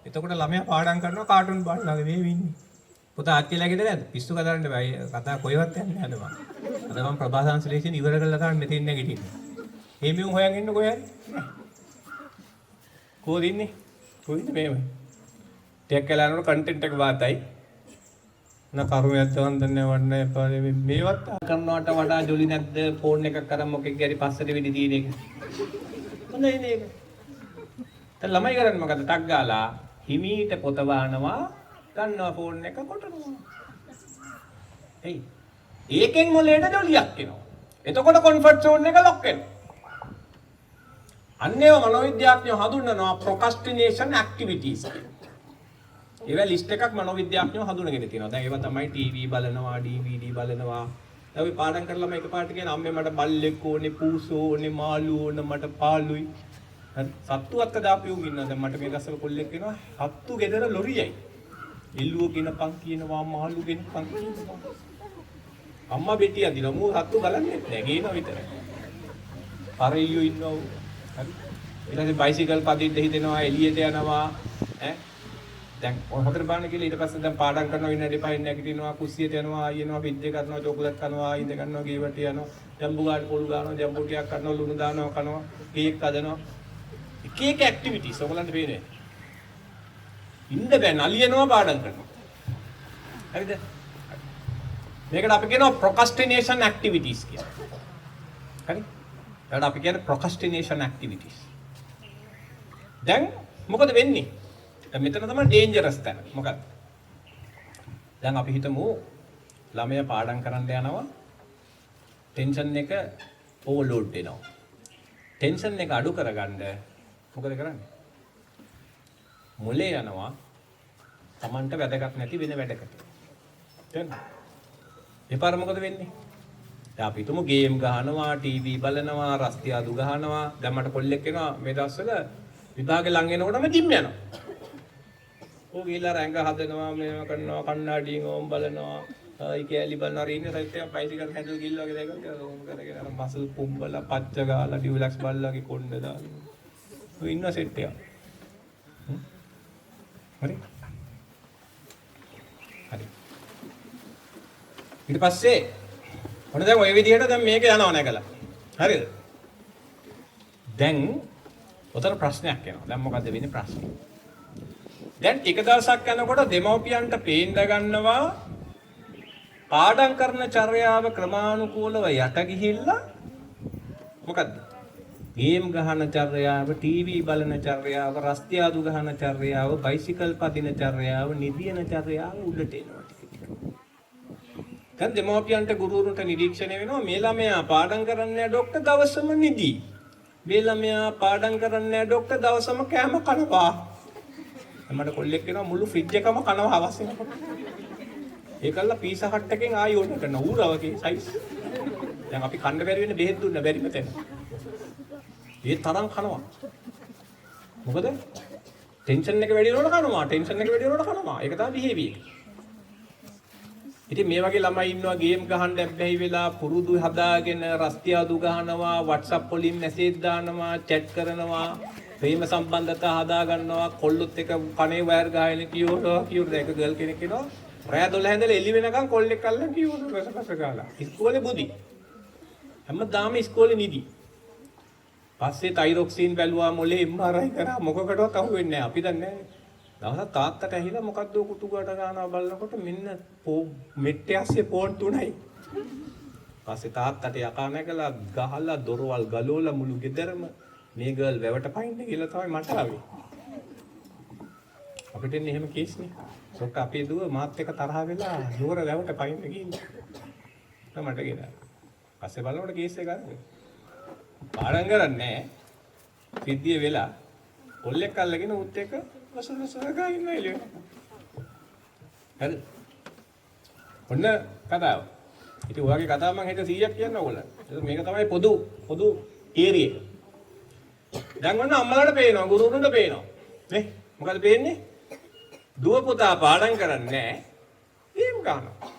එතකොට ළමයා පාඩම් කරනවා කාටුන් බලනවා මේ වෙන්නේ. පොත ආච්චිලා ගෙදර නැද්ද? පිස්සු කතාරන්න බෑ. කතා කොහෙවත් යන්නේ නැහැ මම. අද මම ප්‍රභාසංශලේෂන් ඉවර කරලා තමයි මෙතෙන් නැගිටින්නේ. මේ මියුන් හොයන් ඉන්න කොහේ හරි? කොහෙද ඉන්නේ? කොහෙද මේව? ටිකක් කියලා යනකොට කන්ටෙන්ට් එක වාතයි. කරුණයක් වන්දන්නේ වන්නේ මේවත් කරනවට වඩා ජොලි නැද්ද ෆෝන් එකක් කරන් මොකෙක් ගැරි පස්සට වෙඩි තියෙන එක හොඳයි නේද? දැන් ළමයි කරන්නේ මොකද? ටක් ගාලා හිමීට පොත වහනවා ගන්නවා ෆෝන් එක කොටනවා. එයි ඒකෙන් මොලේට ජොලියක් එනවා. එතකොට කොන්ෆර්ට් සෝන් එක ලොක් වෙනවා. අන්නේව මනෝවිද්‍යාඥයෝ හඳුන්වනවා ප්‍රොක්‍රස්ටිනේෂන් ඇක්ටිවිටීස් කියලා. ඒවා ලිස්ට් එකක් මනෝවිද්‍යාඥයෝ හඳුනගෙන තියෙනවා. දැන් ඒවා තමයි ටීවී බලනවා, DVD බලනවා. දැන් අපි පාඩම් කරලා මේක පාට කියන අම්මේ මට බල්ලෙක් ඕනේ, පූසෝ ඕනේ, මාළු ඕනේ, මට පාළුයි. හරි සත්තු අක්ක දාපියුන් ඉන්නවා. දැන් මට මේ ගස්සල කොල්ලෙක් එනවා. සත්තු ගෙදර ලොරියයි. එල්ලුව ගෙනපන් කියනවා, මාළු ගෙනපන් කියනවා. අම්මා බෙටි අදිනවා. මූ සත්තු බලන්නේ නැහැ. ගේනවා විතරයි. අර ඊයෝ ඉන්නවා. හරි. ඊට පස්සේ බයිසිකල් පදින්න හිතෙනවා එළියට යනවා. ඈ දැන් හොතර බාන්න කියලා ඊට පස්සේ දැන් පාඩම් කරනවා ඉන්න දෙපයින් නැගිටිනවා කුස්සියට යනවා ආයෙනවා පිට්ටේ කරනවා චොකලට් කනවා ආයෙ ගන්නවා ගේවට යනවා ජම්බු ගාඩ් පොල් ගන්නවා ජම්බු ටිකක් කරනවා ලුණු දානවා කනවා කේක් හදනවා එක එක ඇක්ටිවිටිස් ඔයගලන්ට පේන්නේ ඉන්න බෑ නලියනවා පාඩම් කරනවා හරිද මේකට අපි කියනවා procrastination activities කියලා හරි ඒකට අපි කියන්නේ procrastination activities දැන් මොකද වෙන්නේ දැන් මෙතන තමයි ඩේන්ජරස් තැන. මොකක්ද? දැන් අපි හිතමු ළමයා පාඩම් කරන්න යනවා. ටෙන්ෂන් එක ඕවර්ලෝඩ් වෙනවා. ටෙන්ෂන් එක අඩු කරගන්න මොකද කරන්නේ? මොලේ යනවා Tamanට වැදගත් නැති වෙන වැඩකට. තේරෙනවද? එපාර මොකද වෙන්නේ? දැන් අපි හිතමු ගේම් ගහනවා, ටීවී බලනවා, රස්තියාදු ගහනවා. දැන් මට කොල්ලෙක් එනවා මේ දවස්වල විභාගේ ලං වෙනකොටම ජිම් යනවා. ඕ ගිහලා රැංග හදනවා මේව කරනවා කණ්ණාඩියෙන් ඕම් බලනවා යි කැලි බලනවා ඉන්නේ සයිට් එක බයිසිකල් හැන්ඩල් ගිල්ල වගේ දෙයක් ඕම් කරගෙන අර මසල් පුම්බලා පච්ච ගාලා ඩියුලැක්ස් බල්ලාගේ කොණ්ඩ දාලා ඔය ඉන්න සෙට් එක හරි හරි ඊට පස්සේ ඔන්න දැන් ඔය විදිහට දැන් මේක යනවා නැගලා හරිද දැන් උතර ප්‍රශ්නයක් එනවා දැන් මොකද්ද වෙන්නේ ප්‍රශ්නේ දැන් ටික දවසක් යනකොට දෙමව්පියන්ට පේන්න ගන්නවා පාඩම් කරන චර්යාව ක්‍රමානුකූලව යට ගිහිල්ලා මොකද්ද? ගේම් ගහන චර්යාව, ටීවී බලන චර්යාව, රස්තියාදු ගහන චර්යාව, බයිසිකල් පදින චර්යාව, නිදින චර්යාව උඩට එනවා ටික ටික. දැන් දෙමව්පියන්ට ගුරුවරුන්ට නිරීක්ෂණය වෙනවා මේ ළමයා පාඩම් කරන්නේ ඩොක්ටර් දවසම නිදි. මේ ළමයා පාඩම් කරන්නේ ඩොක්ටර් දවසම කෑම කනවා. මට කොල්ලෙක් වෙනවා මුළු ෆ්‍රිජ් එකම කනවා හවස් වෙනකොට. ඒකල්ල පීසා හට් එකෙන් ආයෙ ඕන කරන ඌරවගේ සයිස්. දැන් අපි කන්න බැරි වෙන්නේ බෙහෙත් දුන්න බැරිම තැන. ඒ තරම් කනවා. මොකද? ටෙන්ෂන් එක වැඩි වෙනකොට කනවා. ටෙන්ෂන් එක වැඩි වෙනකොට කනවා. ඒක තමයි බිහේවියර්. ඉතින් මේ වගේ ළමයි ඉන්නවා ගේම් ගහන්න බැහැ වෙලා පුරුදු හදාගෙන රස්තියාදු ගහනවා WhatsApp වලින් මැසේජ් දානවා chat කරනවා ප්‍රේම සම්බන්ධතා හදා ගන්නවා කොල්ලොත් එක කනේ වයර් ගහගෙන කියනවා ඒක ගර්ල් කෙනෙක් ඉනවා රෑ 12 ඉඳලා එළි වෙනකන් කොල්ලෙක් අල්ලන් කියනවා රසපස ගාලා ඉස්කෝලේ බුදි හැමදාම ඉස්කෝලේ නිදි පස්සේ තයිරොක්සින් බැලුවා මොලේ MRI කරා මොකකටවත් අහු වෙන්නේ නැහැ අපි දන්නේ නැහැ දවසක් තාත්තට ඇහිලා මොකද්ද කුතු ගාට ගන්නවා බලනකොට මෙන්න මෙට්ටේ ඇස්සේ ෆෝන් තුනයි පස්සේ තාත්තට යකා නැගලා ගහලා දොරවල් ගලවලා මුළු ගෙදරම මේ ගර්ල් වැවට පයින්න කියලා තමයි මට ආවේ. අපිට එන්නේ එහෙම කේස් නේ. සොක්ක අපේ දුව මාත් එක්ක තරහ වෙලා නුවර වැවට පයින්න ගිහින්. මට ගෙනා. පස්සේ බලනකොට කේස් එක ගන්න. පාඩම් කරන්නේ සිද්ධිය වෙලා කොල්ලෙක් අල්ලගෙන උත් එක්ක වසලසලගා ඉන්න එළිය. හරි. ඔන්න කතාව. ඉතින් ඔයගේ කතාව මම හෙට 100ක් කියන්න ඕගොල්ලන්ට. මේක තමයි පොදු ඒරිය එක. දැන් ඔන්න අම්මලාට පේනවා ගුරුතුන්ට පේනවා නේ මොකද පේන්නේ දුව පුතා පාඩම් කරන්නේ නැහැ ගේම් ගන්නවා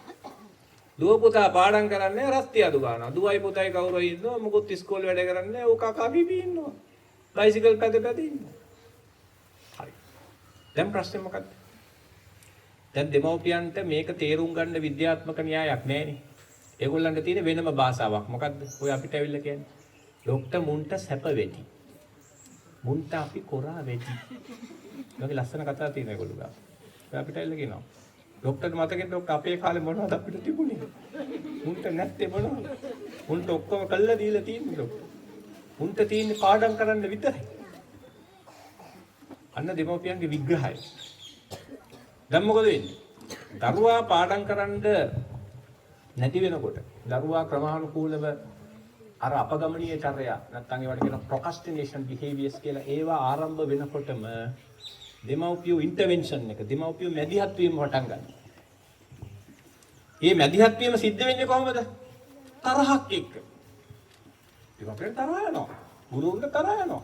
දුව පුතා පාඩම් කරන්නේ නැහැ රස්තියාදු ගන්නවා දුවයි පුතයි කවුරු ඉන්නවා මොකොත් ඉස්කෝලේ වැඩ කරන්නේ නැහැ ඌ කකා බිබී ඉන්නවා බයිසිකල් පැද ඉන්නවා හරි දැන් ප්‍රශ්නේ මොකද්ද දැන් දෙමව්පියන්ට මේක තේරුම් ගන්න විද්‍යාත්මක න්‍යායක් නැහැනේ ඒගොල්ලන්ට තියෙන වෙනම භාෂාවක් මොකද්ද ඔය අපිට ඇවිල්ලා කියන්නේ ડોක්ටර් මුන්ට සැප වෙටි මුන්ට අපි කොරා වෙටි. මේක ලස්සන කතාවක් තියෙනවා ඒගොල්ලෝ ගාව. ඔය අපිට ඇවිල්ලා කියනවා. ડોක්ටර් මතකද ડોක්ටර් අපේ කාලේ මොනවද අපිට තිබුණේ? මුන්ට නැත්තේ මොනවද? මුන්ට ඔක්කොම කළා දීලා තියෙන්නේ ડોක්ටර්. මුන්ට තියෙන්නේ පාඩම් කරන්න විතරයි. අන්න දෙමව්පියන්ගේ විග්‍රහය. දැන් මොකද වෙන්නේ? දරුවා පාඩම් කරන්න නැති වෙනකොට දරුවා ක්‍රමානුකූලව අර අපගමනීය චර්යා නැත්නම් ඒවට කියන procrastination behaviors කියලා ඒවා ආරම්භ වෙනකොටම දෙමව්පියෝ ඉන්ටර්වෙන්ෂන් එක දෙමව්පියෝ මැදිහත් වීම පටන් ගන්නවා. මේ මැදිහත් වීම සිද්ධ වෙන්නේ කොහොමද? තරහක් එක්ක. දෙමව්පියන් තරහ යනවා. ගුරුවරුන්ට තරහ යනවා.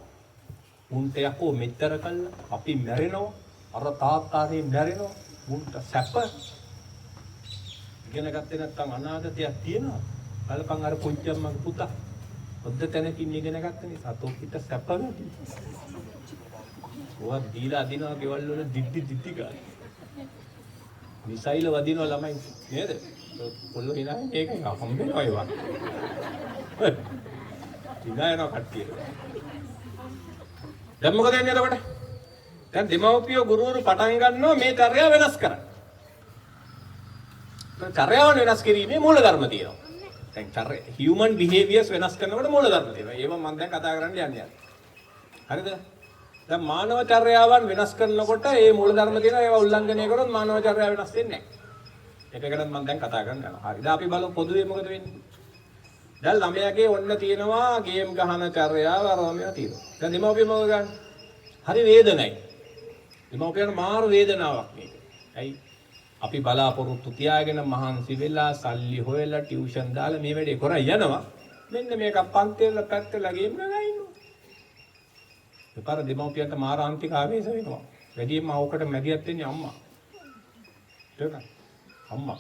උන්ට යකෝ මෙච්චර කළා අපි මැරෙනවා. අර තාත්තාගේ මැරෙනවා. උන්ට සැප ඉගෙන ගත්තේ නැත්නම් අනාගතයක් තියෙනවා. බලපන් අර පුංචි අම්මගේ පුතා. හොද්ද තැනකින් ඉගෙන ගත්ත නිසා තොපිට සැප වැඩි. ඔවා දීලා අදිනවා ගෙවල් වල දිද්දි ගන්න. මිසයිල වදිනවා ළමයි නේද? පොල්ල හිනානේ ඒක හම්බෙනවා ඒවා. ඉඳායනවා කට්ටිය. දැන් මොකද වෙන්නේ එතකොට? දැන් දෙමව්පියෝ ගුරුවරු පටන් ගන්නවා මේ චර්යාව වෙනස් කරන්න. චර්යාව වෙනස් කිරීමේ මූලධර්ම තියෙනවා. දැන් human behaviors වෙනස් කරනකොට මූලධර්ම තියෙනවා. ඒව මම දැන් කතා කරන්න යන්නේ. හරිද? දැන් මානව චර්යාවන් වෙනස් කරනකොට ඒ මූලධර්ම තියෙනවා. ඒවා උල්ලංඝනය කරොත් මානව චර්යාව වෙනස් වෙන්නේ නැහැ. ඒකකට මම දැන් කතා කරන්න යනවා. හරි. දැන් අපි බලමු පොදුවේ මොකද වෙන්නේ. දැන් ළමයාගේ ඔන්න තියෙනවා ගේම් ගහන චර්යාව අරමයා තියෙනවා. දැන් දෙමව්පියෝ මොකද ගන්න? හරි වේදනයි. දෙමව්පියන්ට මාර වේදනාවක් මේක. ඇයි? අපි බලාපොරොත්තු තියාගෙන මහන්සි වෙලා සල්ලි හොයලා ටියුෂන් දාලා මේ වැඩේ කරා යනවා. මෙන්න මේක පන්තිවල පැත්තලා ගේම් ගහලා ඉන්නවා. ඒපාර දෙමව්පියන්ට මාර ආන්තික ආවේශ වෙනවා. වැඩියෙන්ම අවකට මැදිහත් වෙන්නේ අම්මා. ඒක අම්මා.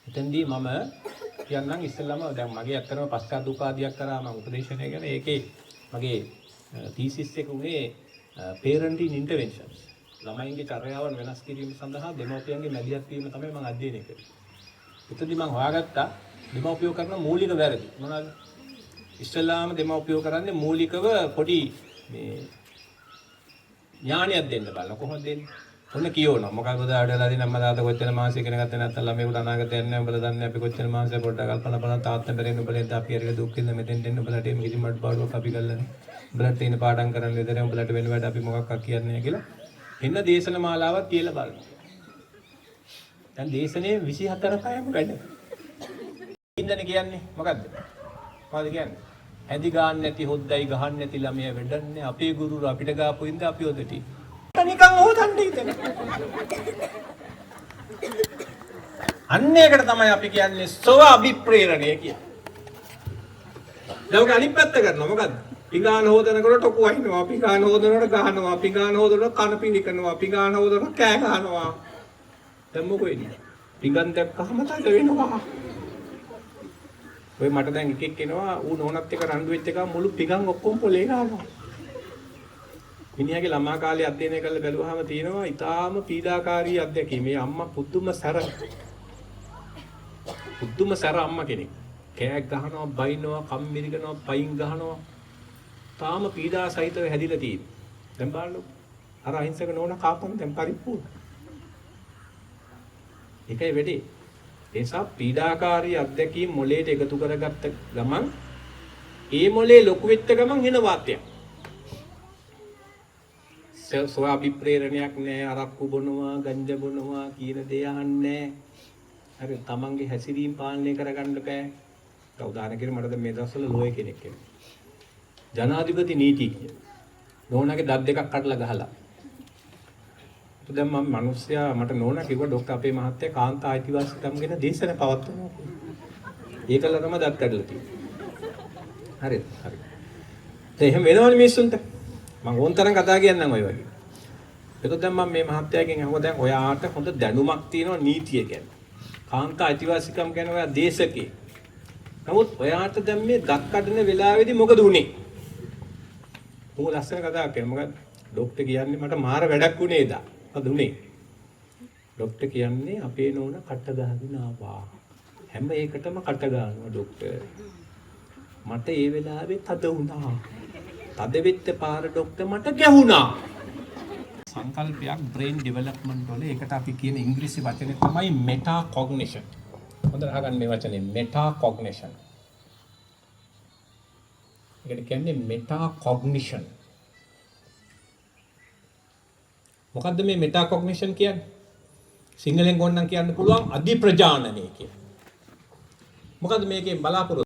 එතෙන්දී මම කියන්නම් ඉස්සෙල්ලාම දැන් මගේ ඇත්තටම පස්චාත් උපාධියක් කරා මම උපදේශනය කරන ඒකේ මගේ තීසිස් එක උනේ parenting interventions. ළමයින්ගේ චර්යාවන් වෙනස් කිරීම සඳහා දෙමව්පියන්ගේ මැදිහත් වීම තමයි මම අධ්‍යයනය කරේ. එතනදී මම හොයාගත්තා දෙමව්පියෝ කරන මූලික වැරදි. මොනවාද? ඉස්සෙල්ලාම දෙමව්පියෝ කරන්නේ මූලිකව පොඩි මේ ඥානයක් දෙන්න බලන කොහොමද දෙන්නේ? ඔන්න කියවනවා. මොකක්ද උදාහරණයක් දෙන්න අම්මා තාත්තා කොච්චර මාසෙ ඉගෙන ගත්තේ නැත්නම් ළමයෙකුට අනාගතයක් නැහැ. උඹලා දන්නේ අපි කොච්චර මාසෙ පොඩ්ඩක් කල්පනා බලන්න තාත්තා බැරෙන්න උඹලෙන් අපි හරියට දුක් විඳ මෙතෙන් දෙන්න උඹලට එහෙම කිසිම අඩපාඩුවක් අපි ගල්ලා නැහැ. උඹලට තියෙන පාඩම් කරන්න විතරයි උඹලට වෙන වැඩ අපි මොකක්වත් කියන්නේ නැහැ කියලා. එන්න දේශන මාලාවක් තියලා බලන්න. දැන් දේශනේ 24 පැයම වැඩ. ඉන්නනේ කියන්නේ මොකද්ද? මොකද කියන්නේ? ඇදි ගන්න නැති හොද්දයි ගහන්න නැති ළමයා වෙඩන්නේ අපේ ගුරුවරු අපිට ගාපු ඉඳ අපි ඔදටි. නිකන් හොදන්නේ ඉතින්. අන්න ඒකට තමයි අපි කියන්නේ ස්ව අභිප්‍රේරණය කියන්නේ. දැන් අනිත් පැත්ත කරනවා මොකද්ද? පිඟාන හොදනකොට ටොකු වහිනවා, පිඟාන හොදනකොට ගහනවා, පිඟාන හොදනකොට කන පිළිකනවා, පිඟාන හොදනකොට කෑ ගහනවා. දැන් මොකෝ වෙන්නේ? පිඟාන දැක්කම තද වෙනවා. ඔය මට දැන් එකෙක් එනවා ඌ නෝනත් එක්ක රණ්ඩු වෙච්ච එක මුළු පිඟාන ඔක්කොම පොලේ ගහනවා. මිනිහාගේ ළමා කාලේ අධ්‍යයනය කරලා බැලුවාම තියෙනවා ඊටාම පීඩාකාරී අත්දැකීම්. මේ අම්මා පුදුම සැර අම්මා කෙනෙක්. කෑක් ගහනවා, බයිනවා, කම්මිරිකනවා, පයින් ගහනවා. තාම පීඩා සහිතව හැදිලා තියෙනවා. දැන් බලන්න අර අහිංසක නෝනා කාපන් දැන් පරිප්පුර්ණ. ඒකයි වෙඩේ. ඒ නිසා පීඩාකාරී අත්දැකීම් මොලේට එකතු කරගත්ත ගමන් ඒ මොලේ ලොකු වෙච්ච ගමන් එන වාතයක්. ස්ව අභිප්‍රේරණයක් නැහැ, අරක්කු බොනවා, ගංජා බොනවා කියන දේ අහන්නේ. හරි තමන්ගේ හැසිරීම පාලනය කරගන්න බෑ. උදාහරණයක් මට දැන් මේ දවස්වල ලෝය කෙනෙක් එනවා. ජනාධිපති නීතිඥ. නෝනාගේ දත් දෙකක් කඩලා ගහලා. දැන් මම මිනිස්සයා මට නෝනා කිව්වා ડોක්ටර් අපේ මහත්තයා කාන්තා අයිතිවාසිකම් ගැන දේශන පවත්වනවා. ඒකල තමයි දත් කඩලා තියෙන්නේ. හරිද? හරි. දැන් එහෙම වෙනවනේ මිනිස්සුන්ට. මම ඕන්තරම් කතා කියන්නම් ඔය වගේ. ඒක දැන් මම මේ මහත්තයාගෙන් අහුවා දැන් ඔයාට හොඳ දැනුමක් තියෙනවා නීතිය ගැන. කාන්තා අයිතිවාසිකම් ගැන ඔයා දේශකේ. නමුත් ඔයාට දැන් මේ දත් කඩන වෙලාවේදී මොකද උනේ? ඌ ලස්සන කතාවක් කියනවා. මොකද ડોක්ටර් කියන්නේ මට මාර වැඩක් උනේ එදා. මොකද උනේ? ડોක්ටර් කියන්නේ අපේ නෝන කට ගහගෙන ආවා. හැම එකටම කට ගන්නවා ડોක්ටර්. මට ඒ වෙලාවේ තද වුණා. තද වෙච්ච පාර ડોක්ටර් මට ගැහුණා. සංකල්පයක් බ්‍රේන් ඩෙවලොප්මන්ට් වල ඒකට අපි කියන ඉංග්‍රීසි වචනේ තමයි මෙටා කොග්නිෂන්. හොඳට අහගන්න මේ වචනේ මෙටා කොග්නිෂන්. ඒකට කියන්නේ මෙටා කොග්නිෂන්. මොකද්ද මේ මෙටා කොග්නිෂන් කියන්නේ? සිංහලෙන් ගොන්නම් කියන්න පුළුවන් අධිප්‍රජානනය කියලා. මොකද්ද මේකෙන් බලාපොරොත්තු